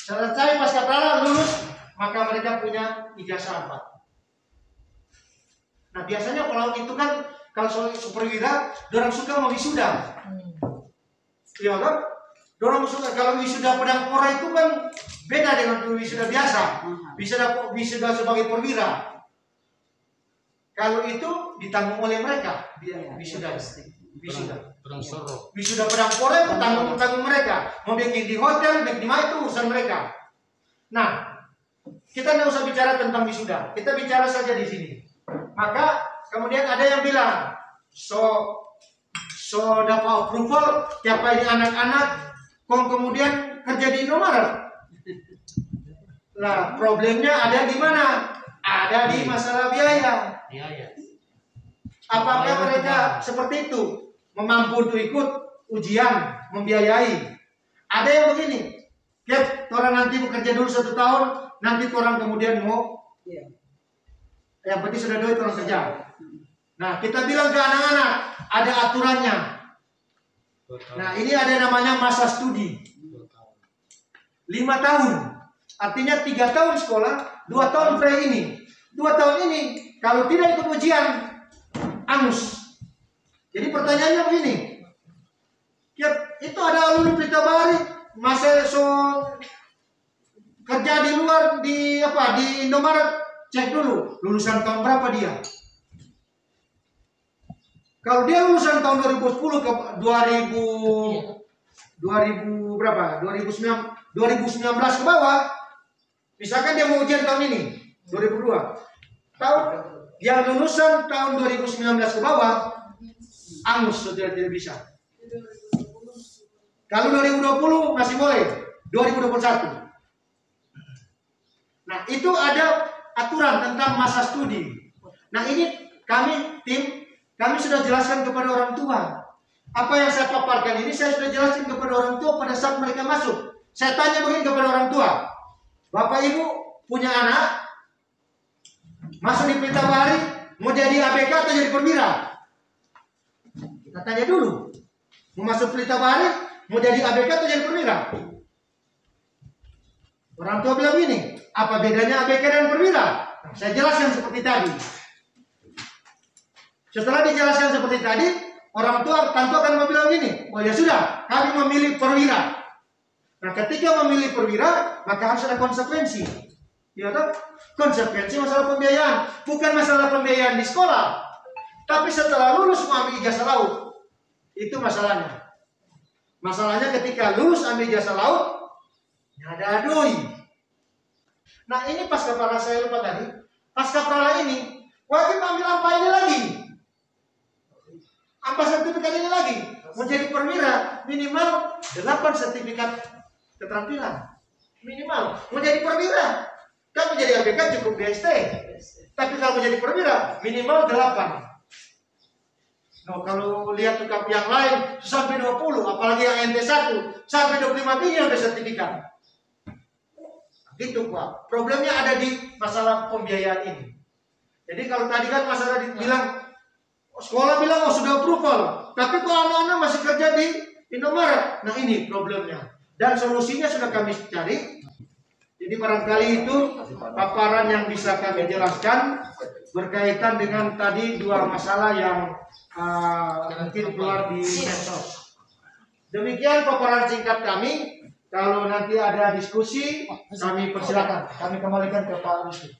selesai pasca prala lulus, maka mereka punya ijazah 4. Nah, biasanya kalau itu kan kalau superwira, dorang suka mau wisuda. Iya kan? Dorang suka kalau wisuda Pedangpora itu kan beda dengan wisuda biasa. Wisuda sebagai perwira. Kalau itu ditanggung oleh mereka, wisuda. Wisuda pedang pora itu tanggung mereka. Mau bikin di hotel, bikin di mana itu urusan mereka. Nah, kita tidak usah bicara tentang wisuda. Kita bicara saja di sini. Maka kemudian ada yang bilang, so dapat approval, siapa ini anak-anak, kemudian kerja di Indomaret. Nah, problemnya ada di mana? Ada di masalah biaya. Apakah mereka seperti itu? Mampu untuk ikut ujian, membiayai. Ada yang begini, orang nanti bekerja dulu 1 tahun, nanti orang kemudian mau, yang penting sudah duit orang kerja. Nah, kita bilang ke anak-anak, ada aturannya. Nah, ini ada namanya masa studi. 5 tahun. Artinya 3 tahun sekolah, 2 tahun pre-ini. 2 tahun ini, kalau tidak ikut ujian, angus. Jadi pertanyaannya begini, itu ada alumni Pelita Bahari, masa kerja di luar di Indomaret, cek dulu lulusan tahun berapa dia. Kalau dia lulusan tahun 2010 ke 2019 ke bawah, misalkan dia mau ujian tahun ini 2002, yang lulusan tahun 2019 ke bawah, angus sudah tidak bisa. Kalau 2020 masih boleh, 2021. Nah, itu ada aturan tentang masa studi. Nah, ini kami sudah jelaskan kepada orang tua. Apa yang saya paparkan ini saya sudah jelaskan kepada orang tua pada saat mereka masuk. Saya tanya begini kepada orang tua, Bapak Ibu punya anak masuk di Pelita Bahari, mau jadi ABK atau jadi perwira? Kita tanya dulu, mau masuk Pelita Bahari, mau jadi ABK atau jadi perwira? Orang tua bilang gini, apa bedanya ABK dan perwira? Saya jelaskan seperti tadi. Setelah dijelaskan seperti tadi, orang tua tentu akan bilang gini, oh ya sudah, kami memilih perwira. Nah, ketika memilih perwira, maka harus ada konsekuensi. Ya kan? Konsekuensi masalah pembiayaan, bukan masalah pembiayaan di sekolah, tapi setelah lulus mengambil ijazah laut, itu masalahnya. Masalahnya ketika lulus ambil ijazah laut, ada doi. Nah, ini pasca prala saya lupa tadi. Pasca prala ini wajib ambil apa ini lagi? Apa sertifikat ini lagi? Menjadi perwira minimal 8 sertifikat keterampilan. Minimal. Menjadi perwira, kalau menjadi ABK cukup DST. Tapi kalau menjadi perwira minimal 8. Nah, kalau lihat tukang yang lain sampai 20, apalagi yang NT1 sampai 25 biji ada sertifikat. Gitu Pak. Problemnya ada di masalah pembiayaan ini. Jadi kalau tadi kan masalah dibilang sekolah bilang sudah approval, tapi kok anak-anak masih kerja di Indomaret. Nah, ini problemnya. Dan solusinya sudah kami cari. Jadi barangkali itu paparan yang bisa kami jelaskan berkaitan dengan tadi 2 masalah yang mungkin keluar di medsos. Demikian paparan singkat kami. Kalau nanti ada diskusi, kami persilakan. Kami kembalikan ke Pak Rusdi.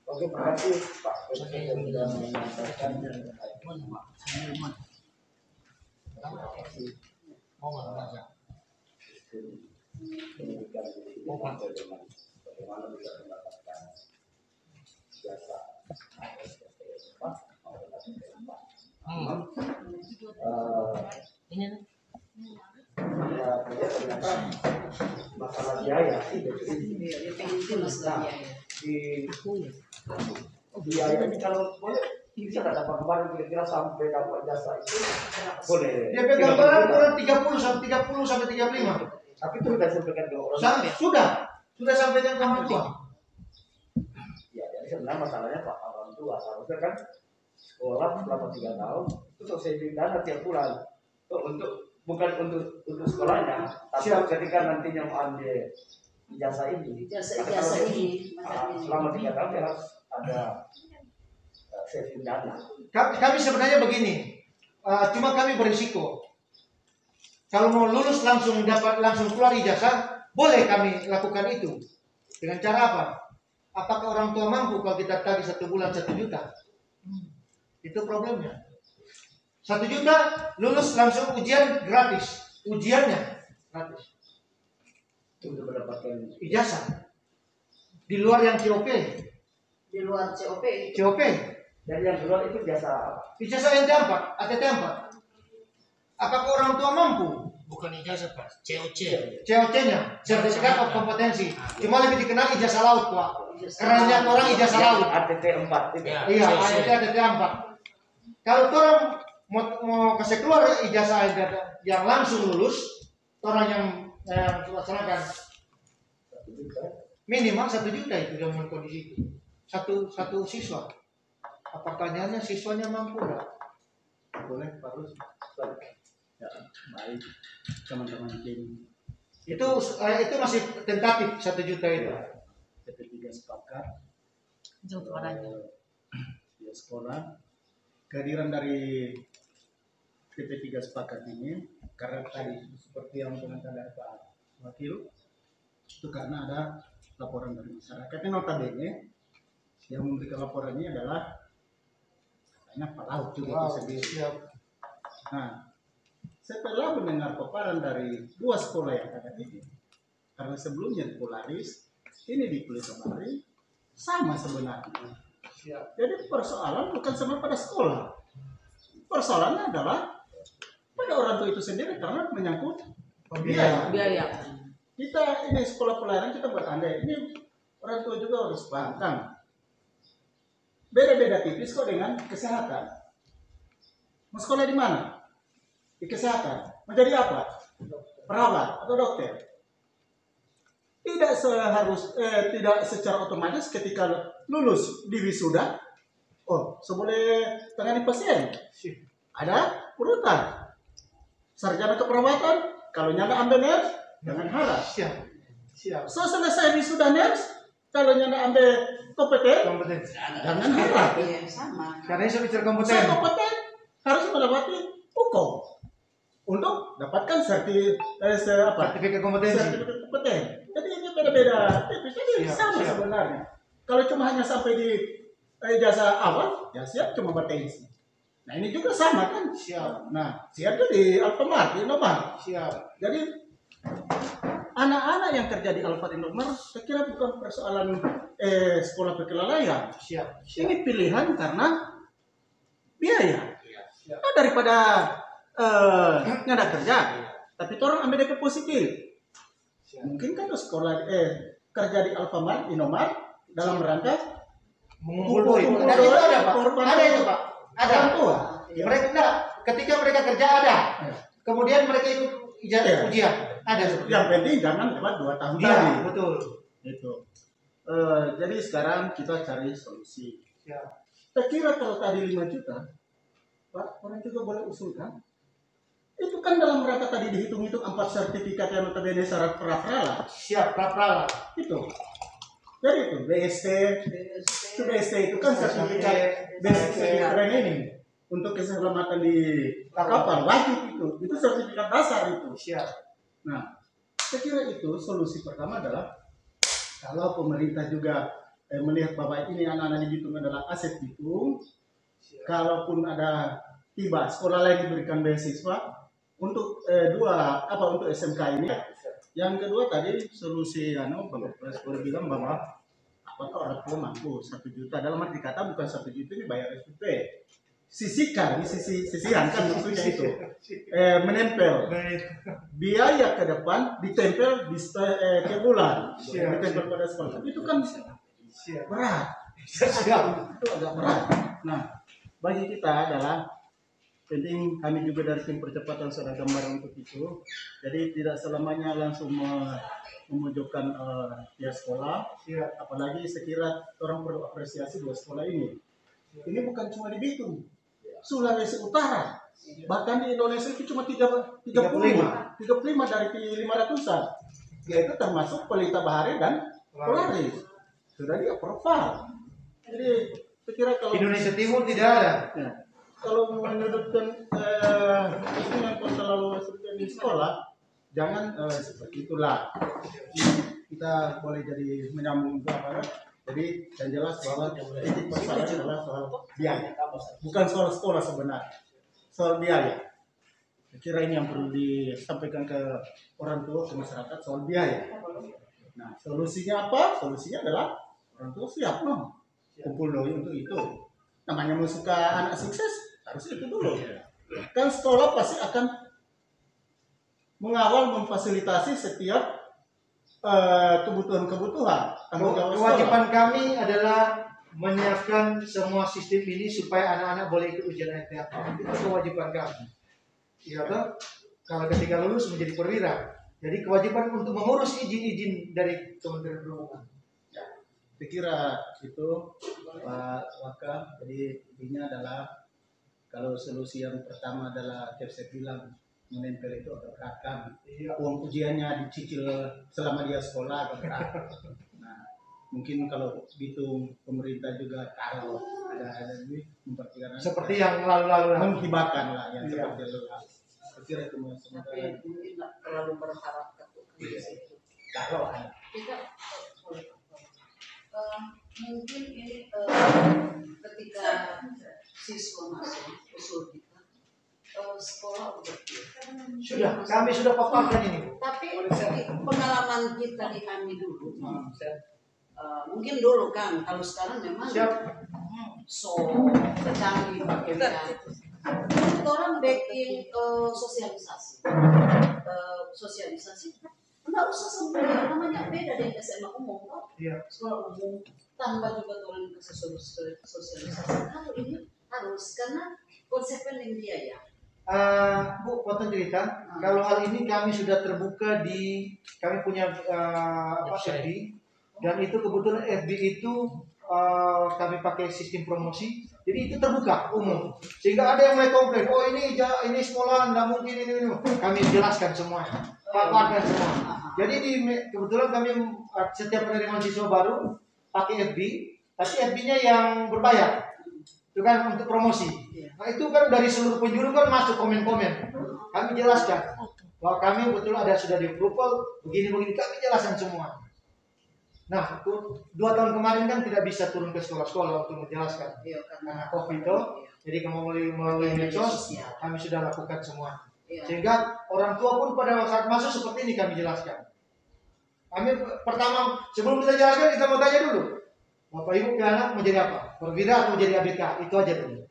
Oke, terima kasih Pak. Sudah menyampaikan. Bagaimana bisa mendapatkan jasa ternyata masalah biaya sih. Biaya ini kalau boleh bisa dapat gambaran kira-kira sampai dapat jasa itu boleh. Dia pegang barang kurang 30 sampai 35. Tapi itu sudah sampaikan ke orang. Sudah sampaikan ke orang tua. Ya, jadi sebenarnya masalahnya Pak orang tua harusnya kan sekolah selama 3 tahun itu saving dana tiap bulan bukan untuk sekolahnya, tapi ketika nantinya mau ambil ijazah ini, selama 3 tahun dia harus ada saving dana. Kami sebenarnya begini, cuma kami berisiko. Kalau mau lulus langsung keluar ijazah, boleh kami lakukan itu. Dengan cara apa? Apakah orang tua mampu kalau kita tagih 1 bulan 1 juta? Itu problemnya. 1 juta lulus langsung ujian gratis. Ujiannya gratis. Untuk mendapatkan Ijazah. Di luar yang COP. Di luar COP. COP. dan yang kedua itu jasa Ijazah NT4, ATT4. Apakah orang tua mampu? Bukan ijazah Pak, COC. COC-nya, sertifikat of kompetensi. Cuma lebih dikenal ijazah laut, Pak. Kerennya orang ijazah laut. ATT 4 itu. Ya, Iya, COC. ATT4. Kalau orang mau kasih keluar ijazah yang langsung lulus, orang yang laksanakan minimal 1 juta itu dengan kondisi itu. Satu siswa. Apa pertanyaannya siswanya mampu nggak? Boleh, Pak Rus. Ya, baik teman-teman tim Itu masih tentatif 1 juta itu. PT3 sepakat Jauh suaranya. di sekolah kehadiran dari PT3 sepakat ini karena tadi seperti yang komentar dari Pak Wakil itu karena ada laporan dari masyarakat. Ini notabene yang memberikan laporannya adalah katanya Pak Laut juga itu sendiri. Siap. Nah, setelah mendengar paparan dari 2 sekolah yang ada ini, karena sebelumnya di Polaris, ini di Pulisamari, sama sebenarnya. Siap. Jadi persoalan bukan sama pada sekolah. Persoalannya adalah pada orang tua itu sendiri karena menyangkut biaya. Biaya. Kita ini sekolah pelayaran kita berandai, ini orang tua juga harus paham kan. Beda-beda tipis kok dengan kesehatan. Mau sekolah di mana? Di kesehatan. Mau jadi apa? Perawat atau dokter? Tidak secara otomatis ketika lulus di wisuda, oh, boleh tangani pasien. Ada urutan. Sarjana keperawatan, kalau nyanda ambil nurse, jangan harap. Siap. Selesai wisuda nurse, kalau nyanda ambil kompeten, Kompetensi. jangan harap. Iya, sama. Karena itu bicara kompeten. Saya kompeten harus melewati hukum untuk dapatkan Sertifikat kompetensi. sertifikat kompeten. Jadi ini beda-beda tipis. Jadi Siap, sama siap. sebenarnya. Kalau cuma hanya sampai di jasa awal, ya siap cuma bertensi. Nah ini juga sama kan? Siap. Nah siap itu di Alfamart, di Indomaret. Siap. Jadi anak-anak yang kerja di Alfamart Indomaret, saya kira bukan persoalan sekolah kelalaian. Siap. Ini pilihan karena biaya. Siap. Nah, daripada nggak ada kerja, tapi orang ambil DP positif. Mungkin kan sekolah kerja di Alfamart, Indomaret dalam rangka Mengumpul duit. Kumpul Dan itu duit. ada, Pak. Korban. Ada itu, Pak. Ada. orang tua. Mereka enggak. Ketika mereka kerja ada. Kemudian mereka ikut Iya. ujian. Ada. Yang penting jangan lewat 2 tahun Iya, tadi. betul. Itu. Jadi sekarang kita cari solusi. Siap. Saya kira kalau tadi 5 juta, Pak, orang juga boleh usulkan. Itu kan dalam rangka tadi dihitung-hitung 4 sertifikat yang notabene syarat pra-prala. Siap, pra-prala. Itu. Jadi itu BST, itu BST itu kan sertifikat basic training untuk keselamatan di kapal wajib itu sertifikat dasar itu. Siap. Nah, saya kira itu solusi pertama adalah kalau pemerintah juga melihat bahwa ini anak-anak dihitung adalah aset hitung, kalaupun ada tiba sekolah lain diberikan beasiswa untuk untuk SMK ini. Yang kedua tadi solusi Bapak Presiden bilang bahwa apakah orang tua mampu 1 juta dalam arti kata bukan 1 juta ini bayar SPP. Sisihkan di sisihan kan maksudnya itu menempel biaya ke depan ditempel di ke bulan ditempel pada sekolah itu kan berat. Siap. Itu agak berat. Nah bagi kita adalah penting kami juga dari tim percepatan sudah gambar untuk itu. Jadi tidak selamanya langsung memojokkan pihak sekolah. Apalagi sekira orang perlu apresiasi 2 sekolah ini. Ini bukan cuma di Bitung, Sulawesi Utara, bahkan di Indonesia itu cuma 35 dari 500-an. Yaitu termasuk Pelita Bahari dan Polaris. Sudah di approval. Jadi saya kira kalau Indonesia Timur tidak ada. ya, kalau menyudutkan itu yang terlalu seperti di sekolah, jangan seperti itulah. Kita boleh jadi menyambung ke apa? Jadi yang jelas bahwa titik persoalan adalah soal biaya, bukan soal sekolah sebenarnya, soal biaya. Saya kira ini yang perlu disampaikan ke orang tua, ke masyarakat soal biaya. Nah, solusinya apa? Solusinya adalah orang tua siap kumpul doi untuk itu. Namanya mau suka anak sukses harus itu dulu. Kan sekolah pasti akan mengawal, memfasilitasi setiap kebutuhan-kebutuhan. Kewajiban kami adalah menyiapkan semua sistem ini supaya anak-anak boleh ikut ujian LPA. Itu kewajiban kami. Ya toh? Kalau ketika lulus menjadi perwira. Jadi kewajiban untuk mengurus izin-izin dari Kementerian Perhubungan. Saya kira itu Pak Waka. Jadi intinya adalah kalau solusi yang pertama adalah saya bilang menempel itu agak berat kan. Uang ujiannya dicicil selama dia sekolah agak berat. Nah, mungkin kalau hitung pemerintah juga kalau ada lebih memperkirakan Seperti yang lalu-lalu menghibahkan lah yang seperti lalu. Saya kira itu Tapi mungkin nggak terlalu berharap ke situ. kalau ada. Kita mungkin ini ketika siswa masuk usul kita sekolah udah sudah, kami sudah paparkan ini. tapi pengalaman kita di kami dulu mungkin dulu kan, kalau sekarang memang so canggih pakainya orang backing sosialisasi nggak usah sampai namanya beda dari SMA umum kok. Sekolah umum tambah juga turun ke sosialisasi. Kalau ini harus karena konsepnya yang biaya. Bu, potong cerita. Kalau hal ini kami sudah terbuka kami punya FB, dan itu kebetulan FB itu kami pakai sistem promosi, jadi itu terbuka umum. Sehingga ada yang mulai komplain, oh ini sekolah nggak mungkin ini. Kami jelaskan semuanya, paparkan semua. Jadi kebetulan kami setiap penerimaan siswa baru pakai FB, tapi FB-nya yang berbayar. Itu kan untuk promosi. Nah itu kan dari seluruh penjuru kan masuk komen-komen. Kami jelaskan bahwa kami betul sudah di approval begini-begini, kami jelaskan semua. Nah, 2 tahun kemarin kan tidak bisa turun ke sekolah-sekolah untuk menjelaskan karena COVID itu. Jadi melalui medsos kami sudah lakukan semua. Sehingga orang tua pun pada saat masuk seperti ini kami jelaskan. Kami pertama sebelum kita jelaskan kita mau tanya dulu. Bapak Ibu ke anak mau jadi apa? Perwira atau jadi ABK? Itu aja dulu.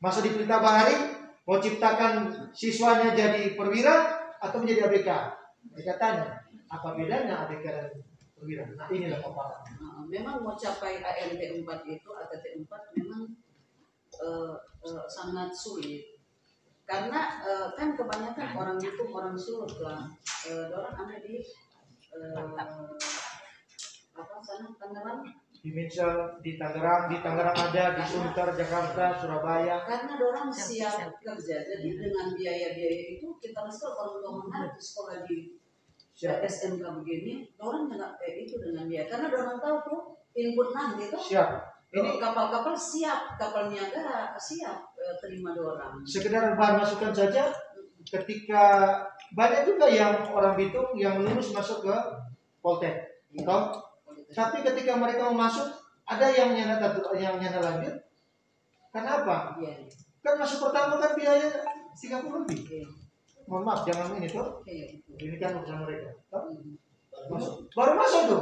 Masuk di Pelita Bahari mau ciptakan siswanya jadi perwira atau menjadi ABK? Mereka tanya, apa bedanya ABK dan perwira? Nah inilah paparan. Memang mau capai ANT 4 itu ATT 4 memang sangat sulit. Karena kan kebanyakan orang itu orang Sulut lah. Orang ada di Tangerang. Di Tangerang ada, di Sunter, Jakarta, Surabaya. Karena orang siap kerja, jadi dengan biaya-biaya itu kita rasa kalau orang sekolah di SMK begini, orang nggak itu dengan biaya. Karena orang tahu tuh input nanti itu. Siap. Ini kapal-kapal siap, kapal niaga siap terima orang. Sekedar bahan masukan saja, ketika banyak juga yang orang Bitung yang lulus masuk ke Poltek, tapi ketika mereka mau masuk, ada yang nyana lanjut. Kenapa? Kan masuk pertama kan biaya 30 lebih. Mohon maaf, jangan ini tuh. Ini kan urusan mereka. Baru masuk tuh.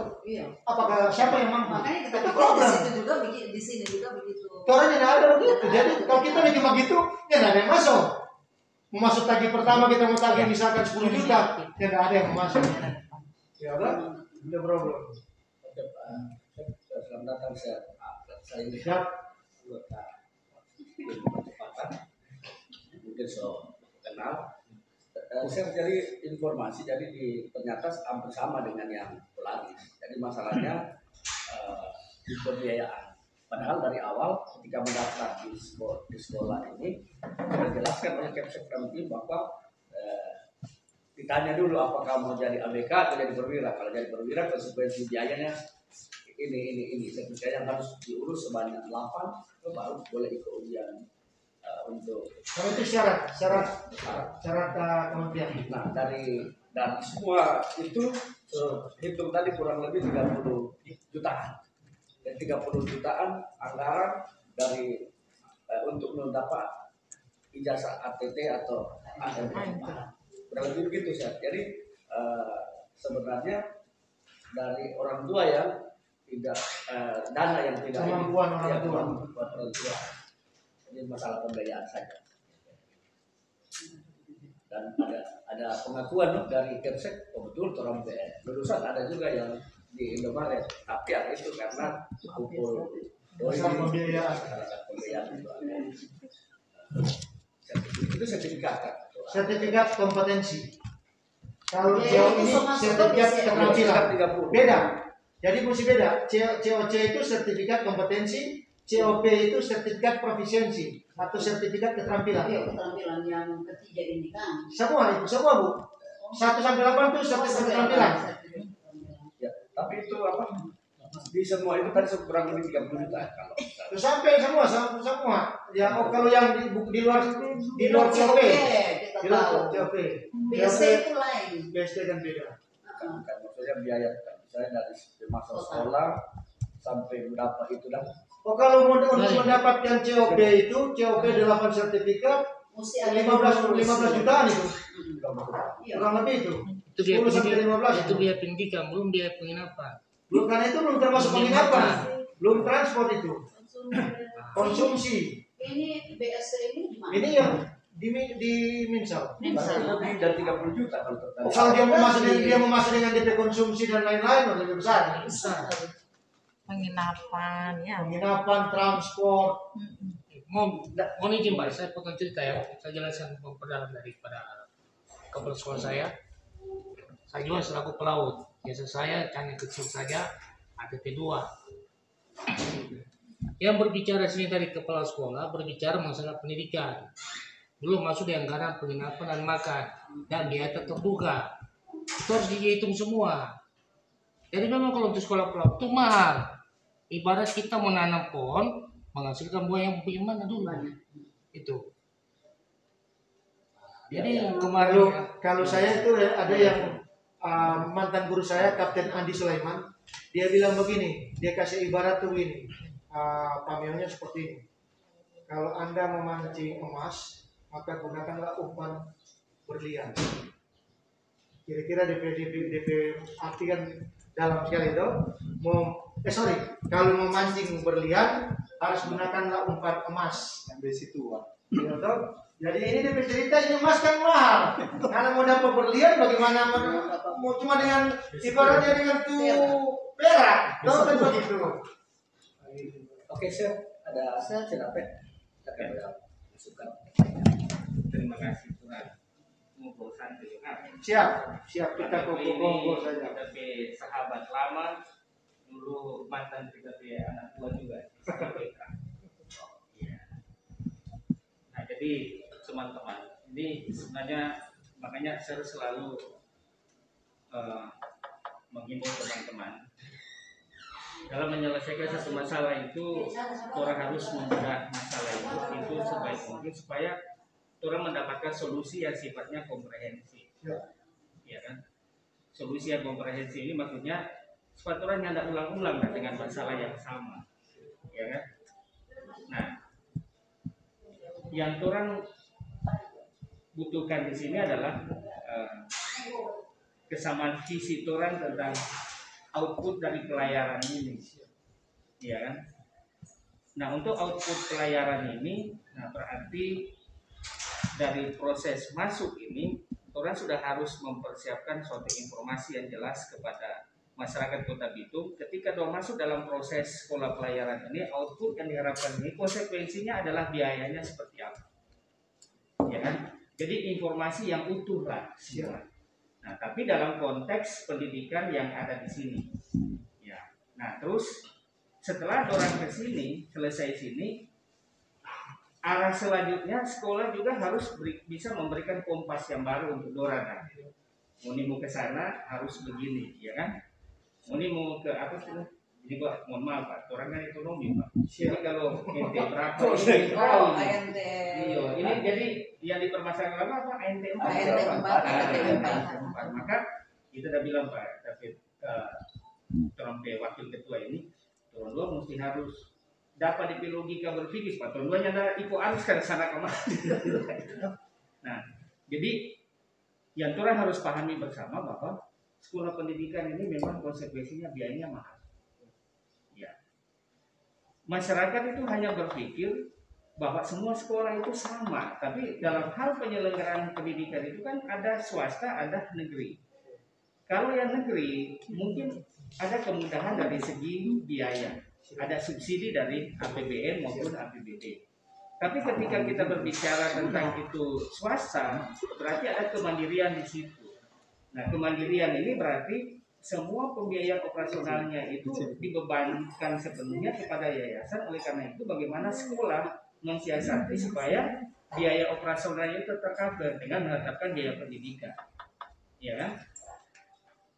Apakah siapa yang mampu? Makanya kita di situ juga di sini juga begitu. Orangnya tidak ada begitu. Jadi kalau kita nih cuma gitu, ya tidak ada yang masuk. Mau masuk tagih pertama kita mau tagih misalkan 10 juta, ya tidak ada yang mau masuk. Ya kan? Tidak problem. Selamat datang saya ini. Siap. Mungkin so kenal. Saya mencari informasi, jadi ternyata hampir sama dengan yang pelatih. Jadi masalahnya di pembiayaan. Padahal dari awal ketika mendaftar di sekolah ini sudah dijelaskan oleh Kepsek Kramti bahwa ditanya dulu apakah mau jadi ABK atau jadi perwira. Kalau jadi perwira konsekuensi biayanya ini sertifikat yang harus diurus sebanyak 8 baru boleh ikut ujian untuk. Kalau itu syarat kementerian. Nah dari semua itu hitung tadi kurang lebih 30 jutaan. dan 30 jutaan anggaran dari untuk mendapat ijazah ATT atau AMT. Kurang lebih begitu sih. Jadi sebenarnya dari orang tua yang tidak dana yang tidak kemampuan orang tua. Ini masalah pembiayaan saja. Dan ada pengakuan dari Kemsek, betul orang lulusan ada juga yang di Indomaret, tapi ada itu karena kumpul Masalah pembiayaan. Itu sertifikat kan? Sertifikat kompetensi. Kalau CO ini sertifikat keterampilan. 30. Beda. Jadi mesti beda. COC itu sertifikat kompetensi, COP itu sertifikat profisiensi atau sertifikat keterampilan. Iya, keterampilan yang ketiga ini kan. Semua itu, semua Bu. 1 sampai 8 itu sertifikat keterampilan. Ya, tapi itu apa? Di semua itu kan kurang lebih 30 juta kalau. Itu sampai semua. Ya, kalau yang di luar COP. Di luar COP. BST itu lain. BST kan beda. Kan maksudnya biaya kan. Misalnya dari masa sekolah sampai berapa itu dah. Oh, kalau mau untuk mendapatkan COP itu, COP 8 sertifikat Mesti ada 15 jutaan itu. Iya. Kurang lebih itu. Itu biaya 10 sampai 15. itu biaya pendidikan, belum biaya penginapan. Belum, karena itu belum termasuk penginapan. Belum transport itu. Konsumsi. Ini BST ini di mana? Ini yang di Minsal. Berarti lebih dari 30 juta kalau total. Kalau dia memasuk dengan DP konsumsi dan lain-lain lebih besar. Penginapan, ya. Penginapan, transport. Mau izin Pak, saya potong cerita ya. Saya jelaskan memperdalam daripada kepala sekolah saya. Saya juga selaku pelaut. Biasa saya hanya kecil saja, ATT 2. Yang berbicara sini dari kepala sekolah berbicara masalah pendidikan. Belum masuk di anggaran penginapan dan makan dan biaya terduga. Itu harus dihitung semua. Jadi memang kalau untuk sekolah pelaut itu mahal. Ibarat kita menanam pohon menghasilkan buah yang bagaimana dulu itu. Jadi kemarin Kalau saya itu ada yang mantan guru saya, Kapten Andi Sulaiman, dia bilang begini, dia kasih ibarat tuh ini, pamilnya seperti ini. Kalau Anda memancing emas, maka gunakanlah umpan berlian. Kira-kira DP arti kan dalam sekali itu. Kalau memancing berlian, harus gunakanlah umpan emas. Yang besi tua. Ya, jadi ini DP cerita ini emas kan mahal. Karena mau dapat berlian bagaimana mau cuma dengan ibaratnya dengan perak. Tahu kan begitu. Oke, Sir. Ada siapa? Ada masukan. Terima kasih Tuhan. Ngobrol santai kan. Siap kita kongko saja. Tapi sahabat lama dulu mantan kita anak tua juga. Iya. Nah, jadi teman-teman, ini sebenarnya makanya saya selalu menghimbau teman-teman dalam menyelesaikan sesuatu masalah itu orang harus membedah masalah itu sebaik mungkin supaya orang mendapatkan solusi yang sifatnya komprehensif, ya kan? Solusi yang komprehensif ini maksudnya supaya orang tidak ulang-ulang dengan masalah yang sama, ya kan? Nah, yang orang butuhkan di sini adalah kesamaan visi orang tentang output dari pelayaran ini, ya kan? Nah, untuk output pelayaran ini, nah berarti dari proses masuk ini, orang sudah harus mempersiapkan suatu informasi yang jelas kepada masyarakat Kota Bitung. Ketika orang masuk dalam proses sekolah pelayaran ini, output yang diharapkan ini konsekuensinya adalah biayanya seperti apa, ya kan? Jadi informasi yang utuh lah semua. Nah, tapi dalam konteks pendidikan yang ada di sini, ya. Nah, terus setelah orang ke sini, selesai sini, arah selanjutnya sekolah juga harus bisa memberikan kompas yang baru untuk orang. Kan? Mau ke sana harus begini, ya kan? Mau ke apa sih? Jadi Pak, mohon maaf Pak, orang kan ekonomi Pak. Jadi kalau ente berapa ini tahu. Iya, ini jadi yang dipermasalahkan apa? ANT 4. Maka kita udah bilang Pak David Trompe wakil ketua ini, Turun 2 mesti harus dapat DP logika berpikir. Turun 2 nya ikut arus ke sana kemari. Nah, jadi yang orang harus pahami bersama bahwa sekolah pendidikan ini memang konsekuensinya biayanya mahal. Ya. Masyarakat itu hanya berpikir bahwa semua sekolah itu sama, tapi dalam hal penyelenggaraan pendidikan itu kan ada swasta, ada negeri. Kalau yang negeri mungkin ada kemudahan dari segi biaya, ada subsidi dari APBN maupun APBD. Tapi ketika kita berbicara tentang itu swasta, berarti ada kemandirian di situ. Nah, kemandirian ini berarti semua pembiayaan operasionalnya itu dibebankan sepenuhnya kepada yayasan. Oleh karena itu, bagaimana sekolah mensiasati supaya biaya operasionalnya itu tercover dengan menetapkan biaya pendidikan, ya kan?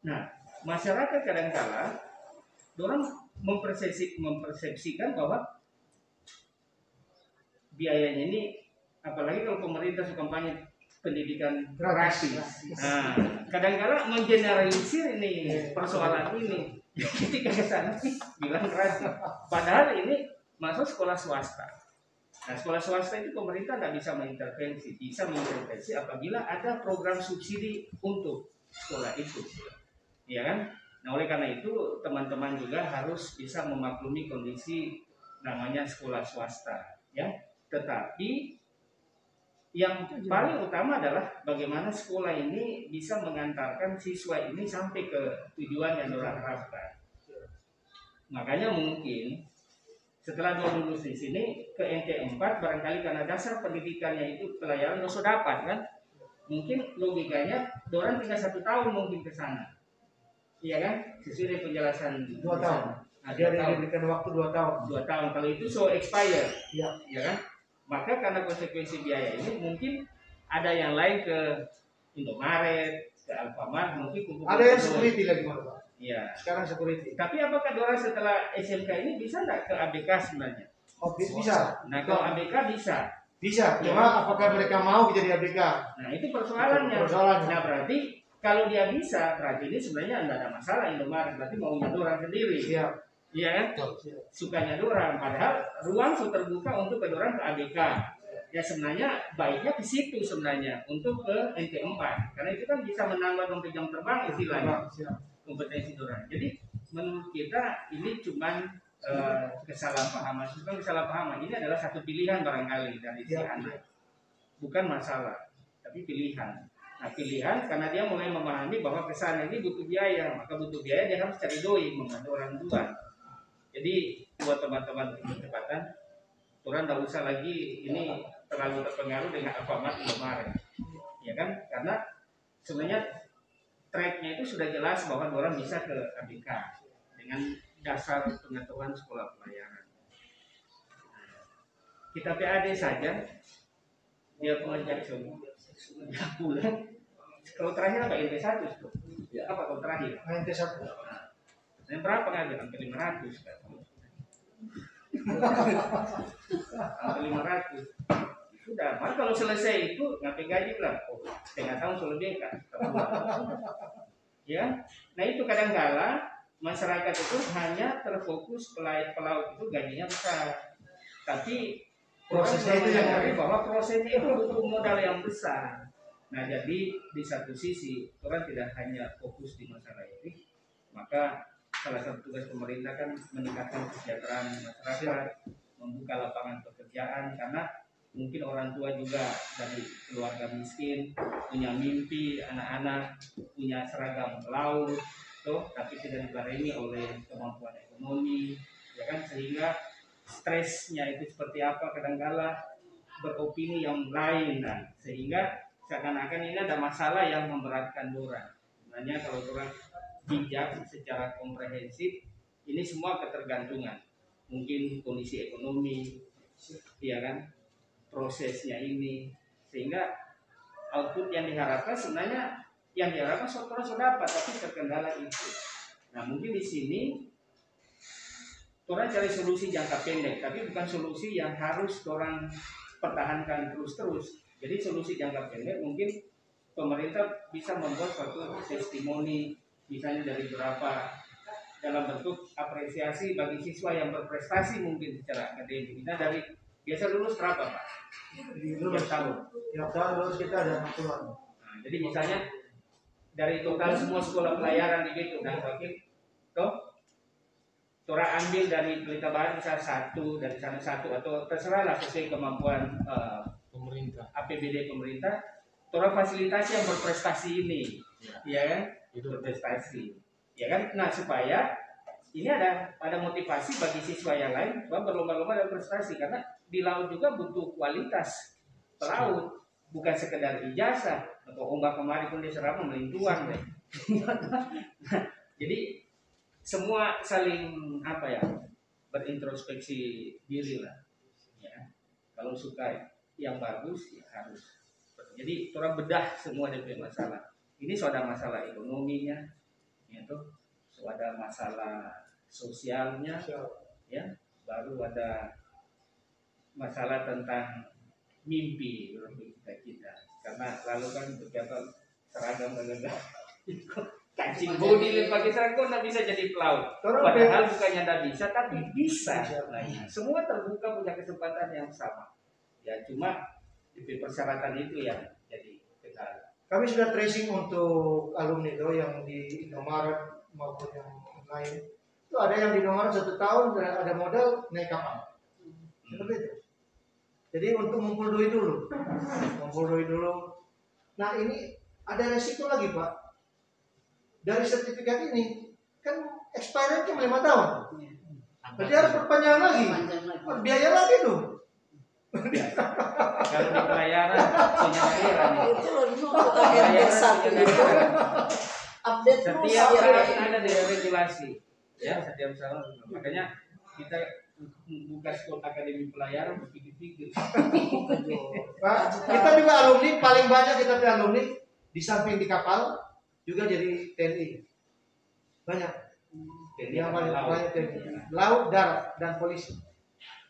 Nah, masyarakat kadang-kala orang mempersepsikan bahwa biayanya ini, apalagi kalau pemerintah suka kampanye pendidikan gratis. Nah, kadang-kala mengeneralisir ini persoalan ini. Ketika ke sana bilang gratis, padahal ini masuk sekolah swasta. Nah, sekolah swasta itu pemerintah tidak bisa mengintervensi. Bisa mengintervensi apabila ada program subsidi untuk sekolah itu, ya kan? Nah, oleh karena itu teman-teman juga harus bisa memaklumi kondisi namanya sekolah swasta, ya. Tetapi yang paling utama adalah bagaimana sekolah ini bisa mengantarkan siswa ini sampai ke tujuan yang orang harapkan. Makanya mungkin setelah lulus di sini ke NT4 barangkali karena dasar pendidikannya itu pelayaran sudah dapat kan, mungkin logikanya orang tinggal 1 tahun mungkin ke sana, iya kan, sesuai dengan penjelasan 2 tahun. Nah, Dia diberikan waktu 2 tahun. 2 tahun kalau itu so expire, Iya. ya kan. Maka karena konsekuensi biaya ini mungkin ada yang lain ke Indomaret, ke Alfamart, mungkin kumpul. Ada yang security lagi Pak. Iya. Sekarang security. Tapi apakah orang setelah SMK ini bisa nggak ke ABK sebenarnya? Oh, bisa. Nah, kalau ABK bisa. Bisa. Cuma apakah mereka mau jadi ABK? Nah, itu persoalannya. Persoalannya. Nah, berarti kalau dia bisa, berarti ini sebenarnya nggak ada masalah Indomaret. Berarti maunya orang sendiri. Siap. Iya kan? Sukanya orang. Padahal ruang sudah terbuka untuk ke orang ke ABK. Ya sebenarnya baiknya ke situ sebenarnya untuk ke NT4. Karena itu kan bisa menambah dompet jam terbang istilahnya. Kompetensi orang. Jadi menurut kita ini cuman kesalahpahaman. Bukan kesalahpahaman. Ini adalah satu pilihan barangkali dari si anak. Bukan masalah, tapi pilihan. Nah, pilihan karena dia mulai memahami bahwa kesana ini butuh biaya, maka butuh biaya dia harus cari doi, membantu orang tua. Jadi buat teman-teman kecepatan, orang tidak usah lagi ini terlalu terpengaruh dengan Alfamart Indomaret, ya kan? Karena sebenarnya tracknya itu sudah jelas bahwa orang bisa ke ABK dengan dasar pengetahuan sekolah pelayaran. Kita PAD saja, dia pengajak semua, dia pulang. Kalau terakhir apa NT1 tuh? Ya. Apa kalau terakhir? NT1. Dan berapa ngambil? Hampir 500 kan? Hampir 500. Sudah, maka kalau selesai itu ngapain gaji lah? Oh, setengah tahun selebih kan? Ya, nah itu kadang-kala masyarakat itu hanya terfokus pelaut itu gajinya besar, tapi prosesnya itu yang menyadari bahwa prosesnya itu butuh modal yang besar. Nah, jadi di satu sisi orang tidak hanya fokus di masalah ini, maka salah satu tugas pemerintah kan meningkatkan kesejahteraan masyarakat, membuka lapangan pekerjaan, karena mungkin orang tua juga dari keluarga miskin punya mimpi anak-anak punya seragam pelaut, tapi tidak dibarengi oleh kemampuan ekonomi, ya kan, sehingga stresnya itu seperti apa kadang-kala beropini yang lain, nah, sehingga seakan-akan ini ada masalah yang memberatkan orang. Sebenarnya kalau orang bijak secara komprehensif, ini semua ketergantungan. Mungkin kondisi ekonomi, ya kan, prosesnya ini, sehingga output yang diharapkan sebenarnya yang diharapkan orang sudah dapat, tapi terkendala itu. Nah, mungkin di sini orang cari solusi jangka pendek, tapi bukan solusi yang harus orang pertahankan terus-terus. Jadi solusi jangka pendek mungkin pemerintah bisa membuat suatu testimoni, misalnya dari beberapa dalam bentuk apresiasi bagi siswa yang berprestasi mungkin secara akademik. Nah, dari biasa lulus berapa, Pak? Lulus tahun. Tiap tahun lulus kita ada aturan. Nah, jadi misalnya dari total semua sekolah pelayaran gitu, dan wakil toh Tora ambil dari Pelita Barat misalnya satu, dari sana satu, atau terserahlah sesuai kemampuan pemerintah, APBD pemerintah. Tora fasilitasi yang berprestasi ini, ya kan? Itu berprestasi, ya kan? Nah, supaya ini ada motivasi bagi siswa yang lain bahwa berlomba-lomba dalam prestasi, karena di laut juga butuh kualitas pelaut, bukan sekedar ijazah. Atau ombak kemarin pun diserap melintuan deh. Jadi semua saling berintrospeksi diri lah, ya. Kalau suka yang bagus ya harus. Jadi orang bedah semua dari masalah. Ini sudah masalah ekonominya, itu sudah masalah sosialnya, ya. Baru ada masalah tentang mimpi kita. Karena lalu kan beberapa seragam kancing bodi pakai seragam nggak bisa jadi pelaut. Padahal bukannya nggak bisa, tapi bisa. Nah, semua terbuka punya kesempatan yang sama. Ya cuma di persyaratan itu ya jadi kita. Kami sudah tracing untuk alumni itu yang di Indomaret maupun yang lain. Itu ada yang di Indomaret 1 tahun ada modal naik kapal. Seperti itu. Jadi untuk ngumpul duit dulu. Nah ini ada resiko lagi, Pak. Dari sertifikat ini kan expired cuma 5 tahun. Berarti harus perpanjang lagi. Biaya lagi tuh. Kalau di pelayaran penyaluran itu loh satu update terus setiap ya. ada dari regulasi, ya setiap tahun. Makanya kita buka sekolah akademi pelayaran berpikir-pikir. Pak, kita juga alumni paling banyak kita punya alumni di samping di kapal juga jadi TNI. Banyak. Yang paling banyak TNI. Laut, darat, dan polisi.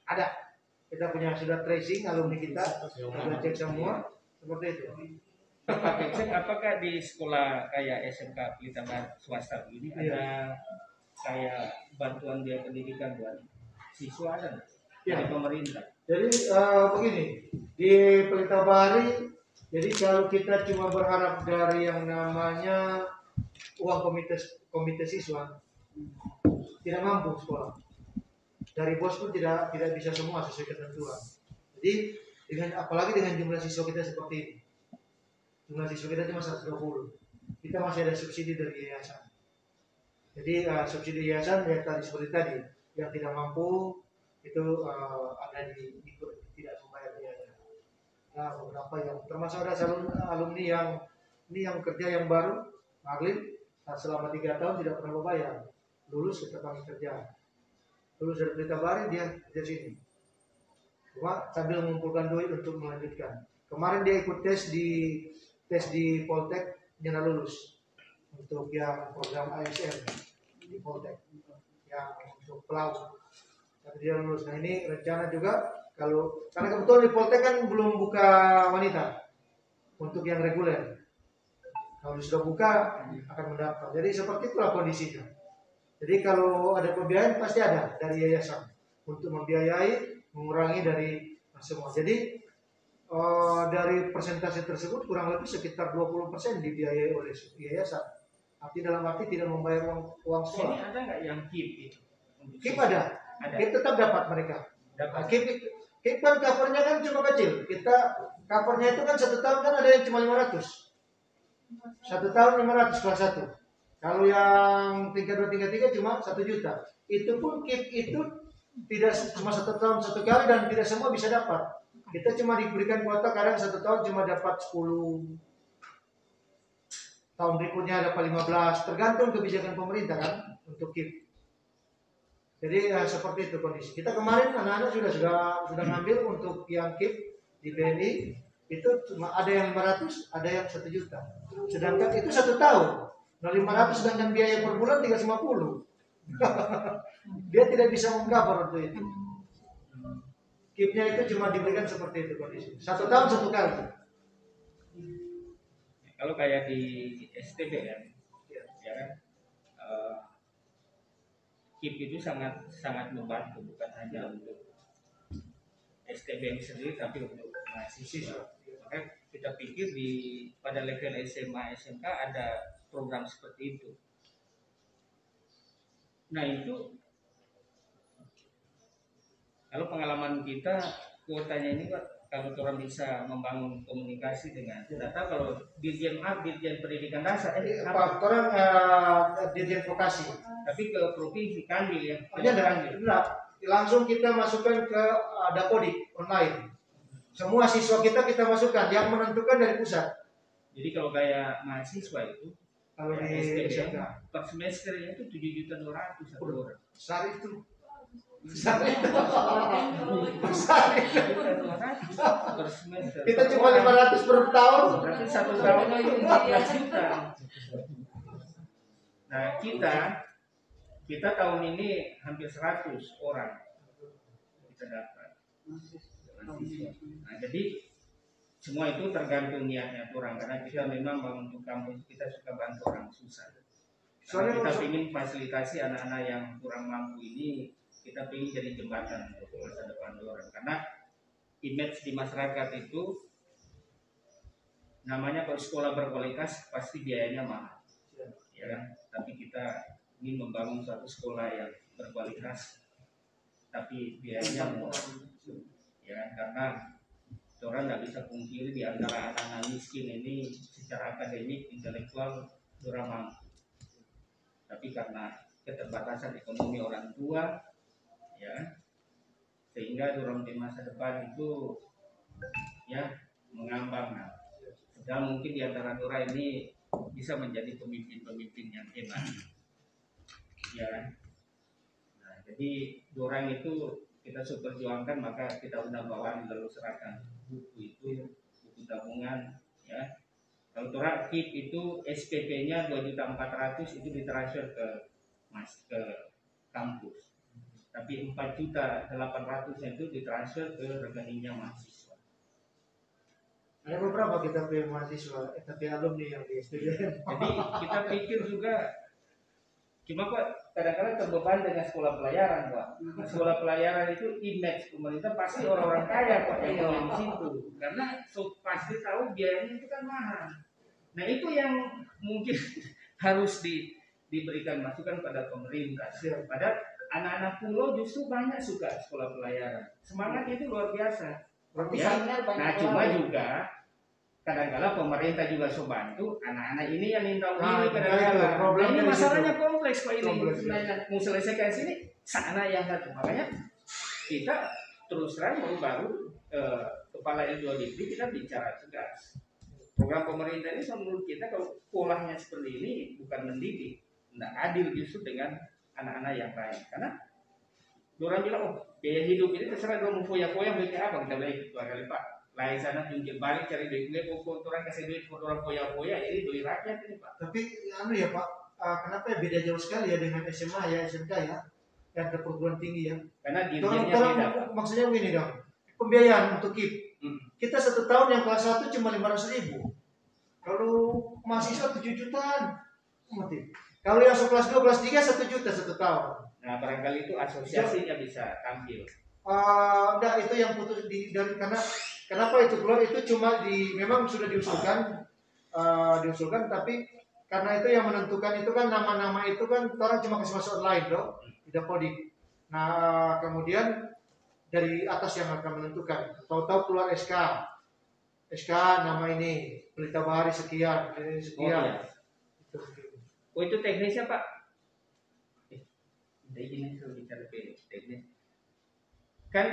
Ada. Kita punya sudah tracing alumni kita, sudah cek semua seperti itu. Pak cek apakah di sekolah kayak SMK Pelita Barat swasta ini ada kayak bantuan biaya pendidikan buat siswa ada dari pemerintah? Jadi begini, di Pelita Bari, jadi kalau kita cuma berharap dari yang namanya uang komite siswa, tidak mampu sekolah. Dari bos pun tidak bisa semua sesuai ketentuan. Jadi apalagi dengan jumlah siswa kita seperti ini, jumlah siswa kita cuma 120, kita masih ada subsidi dari yayasan. Jadi subsidi yayasan yang tadi seperti tadi, yang tidak mampu itu ada di tidak membayar biaya. Nah, beberapa yang termasuk ada alumni yang kerja yang baru, Marlin, selama 3 tahun tidak pernah membayar, lulus kita panggil kerja, lulus dari Pelita Bari dia kerja sini, cuma sambil mengumpulkan duit untuk melanjutkan. Kemarin dia ikut tes di Poltek, dia lulus untuk yang program ASN di Poltek, yang untuk pelaut. Tapi dia lulus. Nah ini rencana juga karena kebetulan di Poltek kan belum buka wanita untuk yang reguler. Kalau sudah buka akan mendaftar. Jadi seperti itulah kondisinya. Jadi kalau ada pembiayaan pasti ada dari yayasan untuk membiayai, mengurangi dari semua. Jadi dari persentase tersebut kurang lebih sekitar 20% dibiayai oleh yayasan. Dalam arti tidak membayar uang sekolah. Ini ada nggak yang KIP itu? KIP ada. KIP tetap dapat mereka. KIP kan covernya kan cuma kecil. Kita covernya itu kan 1 tahun kan ada yang cuma 500. 1 tahun 500 kelas 1. Kalau yang tingkat 2, tingkat 3 cuma 1 juta. Itu pun KIP itu tidak cuma 1 tahun 1 kali dan tidak semua bisa dapat. Kita cuma diberikan kuota kadang 1 tahun cuma dapat 10. Tahun berikutnya dapat 15. Tergantung kebijakan pemerintah kan untuk KIP. Jadi seperti itu kondisi. Kita kemarin anak-anak sudah ngambil untuk yang KIP di BNI itu cuma ada yang 500, ada yang 1 juta. Sedangkan itu 1 tahun. Nah 500 sedangkan biaya per bulan 350. Dia tidak bisa mengcover untuk itu. KIP-nya itu cuma diberikan seperti itu kondisi. 1 tahun 1 kali. Kalau kayak di STB kan, ya kan, KIP itu sangat membantu, bukan hanya untuk STBM sendiri tapi untuk mahasiswa. Maka kita pikir pada level SMA SMK ada program seperti itu. Nah itu kalau pengalaman kita kuotanya ini Pak, kalau orang bisa membangun komunikasi dengan data, kalau Dirjen Pendidikan Dasar Pak, orang Dirjen Vokasi. Tapi ke provinsi Kandil ya. Langsung kita masukkan ke Dapodik online. Semua siswa kita masukkan, yang menentukan dari pusat. Jadi kalau kayak mahasiswa itu, kalau di STBM per semesternya itu 7.200.000 satu orang. Besar itu. Per semester. Kita cuma 500 per tahun. Berarti 1 tahun itu 14 juta. Nah kita tahun ini hampir 100 orang kita dapat. Nah jadi semua itu tergantung niatnya orang, karena kita memang untuk kampus kita suka bantu orang susah. Karena kita ingin fasilitasi anak-anak yang kurang mampu ini, kita ingin jadi jembatan untuk masa depan orang. Karena image di masyarakat itu namanya kalau sekolah berkualitas pasti biayanya mahal, ya kan? Tapi kita ingin membangun suatu sekolah yang berkualitas, tapi biayanya murah, ya kan? Karena orang nggak bisa pungkiri di antara anak-anak miskin ini secara akademik, intelektual kurang mampu. Tapi karena keterbatasan ekonomi orang tua, ya, sehingga orang di masa depan itu ya mengambang. Sedang mungkin di antara orang ini bisa menjadi pemimpin-pemimpin yang hebat, ya kan? Nah, jadi orang itu kita perjuangkan, maka kita undang bawaan lalu serahkan buku itu, buku tabungan, ya. Kalau orang KIP itu SPP-nya 2.400.000 itu ditransfer ke kampus. Tapi 4.800.000 itu ditransfer ke rekeningnya mahasiswa. Ada beberapa kita punya mahasiswa, tapi alumni yang di STBM. Jadi kita pikir juga, cuma kok kadang-kadang terbeban dengan sekolah pelayaran, Pak. Sekolah pelayaran itu image pemerintah pasti orang-orang kaya, Pak, yang di situ. Karena pasti tahu biayanya itu kan mahal. Nah itu yang mungkin harus diberikan masukan pada pemerintah. Padahal anak-anak pulau justru banyak suka sekolah pelayaran. Semangatnya itu luar biasa. Ya? Nah cuma juga kadang-kadang pemerintah juga bantu anak-anak ini yang nintau ini kadang-kadang. Nah, ini masalahnya kompleks Pak ini. Mau selesaikan sini sana yang satu. Makanya kita terus terang baru kepala L2 Dikti kita bicara tegas. Program pemerintah ini menurut kita kalau polanya seperti ini bukan mendidik, tidak adil justru dengan anak-anak yang lain. Karena orang bilang, oh biaya hidup ini terserah orang mau foya-foya bikin apa, kita bilang itu kali Pak. Lain sana jungkir balik cari duit, orang kasih duit buat orang foya-foya, jadi duit rakyat ini Pak. Tapi ya Pak, kenapa ya beda jauh sekali ya dengan SMA ya, SMK ya, yang ke perguruan tinggi ya? Karena dirjennya beda. Maksudnya begini dong, pembiayaan untuk KIP. Kita 1 tahun yang kelas 1 cuma 500.000. Kalau mahasiswa 7 jutaan. Kalau yang kelas 2, kelas 3 1 juta 1 tahun. Nah barangkali itu asosiasinya bisa tampil. Enggak, itu yang putus dari karena kenapa itu keluar itu cuma memang sudah diusulkan tapi karena itu yang menentukan itu kan nama-nama itu kan orang cuma kasih masuk online dong, tidak Dapodik. Nah kemudian dari atas yang akan menentukan. Tahu-tahu keluar SK nama ini Pelita Bahari sekian. Oh itu teknisnya Pak. Ini saya bicara teknis. Kan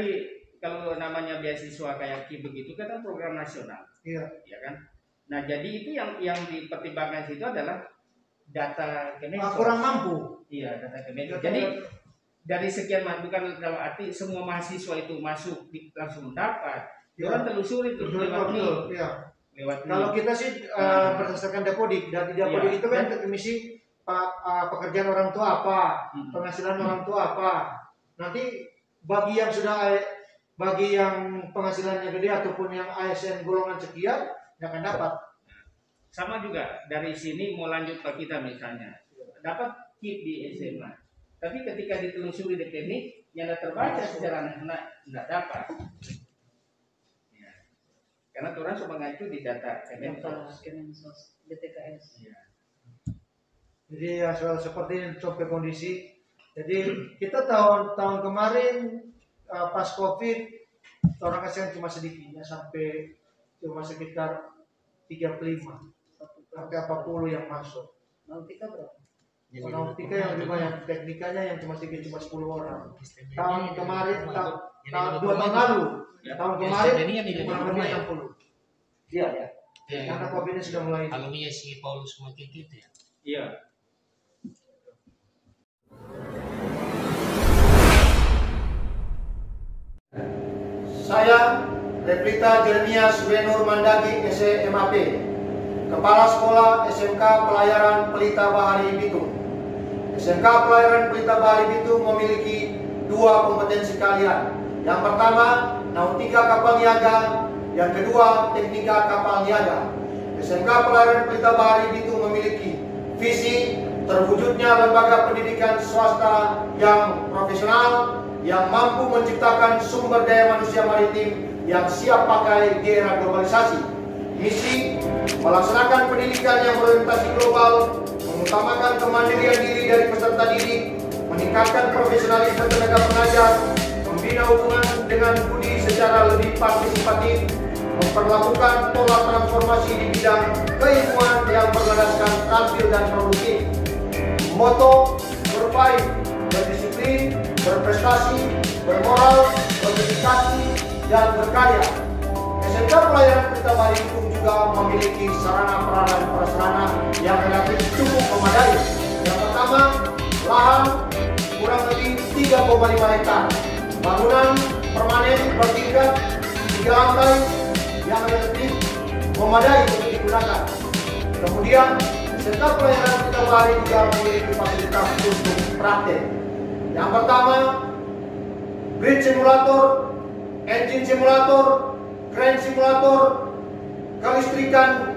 kalau namanya beasiswa kayak KIP begitu kan program nasional. Iya. Ya kan. Nah jadi itu yang dipertimbangkan situ adalah data Kemensos. Kurang mampu. Iya data Kemensos. Jadi dari sekian bukan dalam arti semua mahasiswa itu masuk langsung dapat. Orang telusuri itu lewat nih. Kalau kita sih berdasarkan Dapodik, dari Dapodik itu kan misi pekerjaan orang tua apa, penghasilan orang tua apa. Nanti bagi yang penghasilannya gede ataupun yang ASN golongan sekian, yang akan dapat. Sama juga dari sini mau lanjut ke kita misalnya, dapat KIP di SMA. Tapi ketika ditelusuri di klinik, yang terbaca secara tidak dapat. Ya. Karena orang cuma mengacu di data Kemensos, BTKS. Ya. Jadi ya seperti ini coba kondisi. Jadi kita tahun kemarin pas COVID orang kasihan cuma sedikitnya sampai cuma sekitar 35 sampai 40 yang masuk. Nautika berapa? Nautika yang lebih banyak, teknikanya yang cuma sedikit, cuma 10 orang. Tahun kemarin, tahun 2 tahun lalu, tahun kemarin kurang lebih 60. Iya ya. Karena COVID ini sudah mulai. Kalau si Paulus makin gitu ya. Iya. Saya Replita Jeremias Benur Mandagi SMAP, Kepala Sekolah SMK Pelayaran Pelita Bahari Bitung. SMK Pelayaran Pelita Bahari Bitung memiliki 2 kompetensi kalian. Yang pertama, Nautika Kapal Niaga. Yang kedua, Teknika Kapal Niaga. SMK Pelayaran Pelita Bahari Bitung memiliki visi terwujudnya lembaga pendidikan swasta yang profesional, yang mampu menciptakan sumber daya manusia maritim yang siap pakai di era globalisasi. Misi melaksanakan pendidikan yang berorientasi global, mengutamakan kemandirian diri dari peserta didik, meningkatkan profesionalisme tenaga pengajar, membina hubungan dengan budi secara lebih partisipatif, memperlakukan pola transformasi di bidang keilmuan yang berlandaskan tampil dan produktif. Moto berbaik, berdisiplin, berprestasi, bermoral, berdedikasi, dan berkarya. SMK Pelayaran Pelita Bahari Bitung juga memiliki sarana prasarana yang relatif cukup memadai. Yang pertama, lahan kurang lebih 3,5 hektar, bangunan permanen bertingkat 3 lantai yang relatif memadai untuk digunakan. Kemudian, SMK Pelayaran Pelita Bahari juga memiliki fasilitas untuk praktek. Yang pertama, grid simulator, engine simulator, crane simulator, kelistrikan,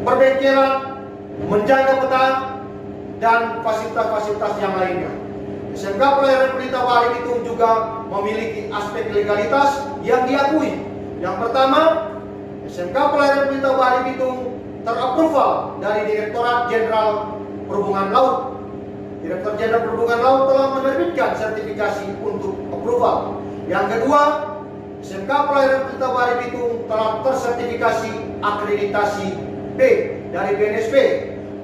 perbengkelan, menjaga peta, dan fasilitas-fasilitas yang lainnya. SMK Pelayaran Pelita Bahari Bitung juga memiliki aspek legalitas yang diakui. Yang pertama, SMK Pelayaran Pelita Bahari Bitung terapproval dari Direktorat Jenderal Perhubungan Laut. Direktur Jenderal Perhubungan Laut telah menerbitkan sertifikasi untuk approval. Yang kedua, SMK Pelayaran Pelita Bahari Bitung telah tersertifikasi akreditasi B dari BNSP.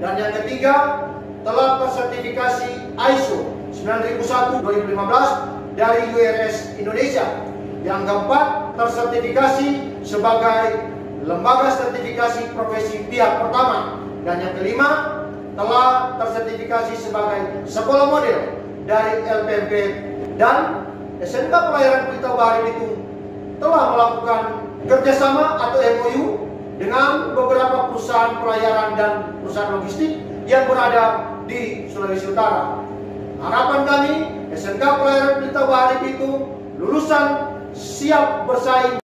Dan yang ketiga, telah tersertifikasi ISO 9001-2015 dari URS Indonesia. Yang keempat, tersertifikasi sebagai lembaga sertifikasi profesi pihak pertama. Dan yang kelima, telah tersertifikasi sebagai sekolah model dari LPMP. Dan SMK Pelayaran Pelita Bahari Bitung telah melakukan kerjasama atau MOU dengan beberapa perusahaan pelayaran dan perusahaan logistik yang berada di Sulawesi Utara. Harapan kami, SMK Pelayaran Pelita Bahari Bitung lulusan siap bersaing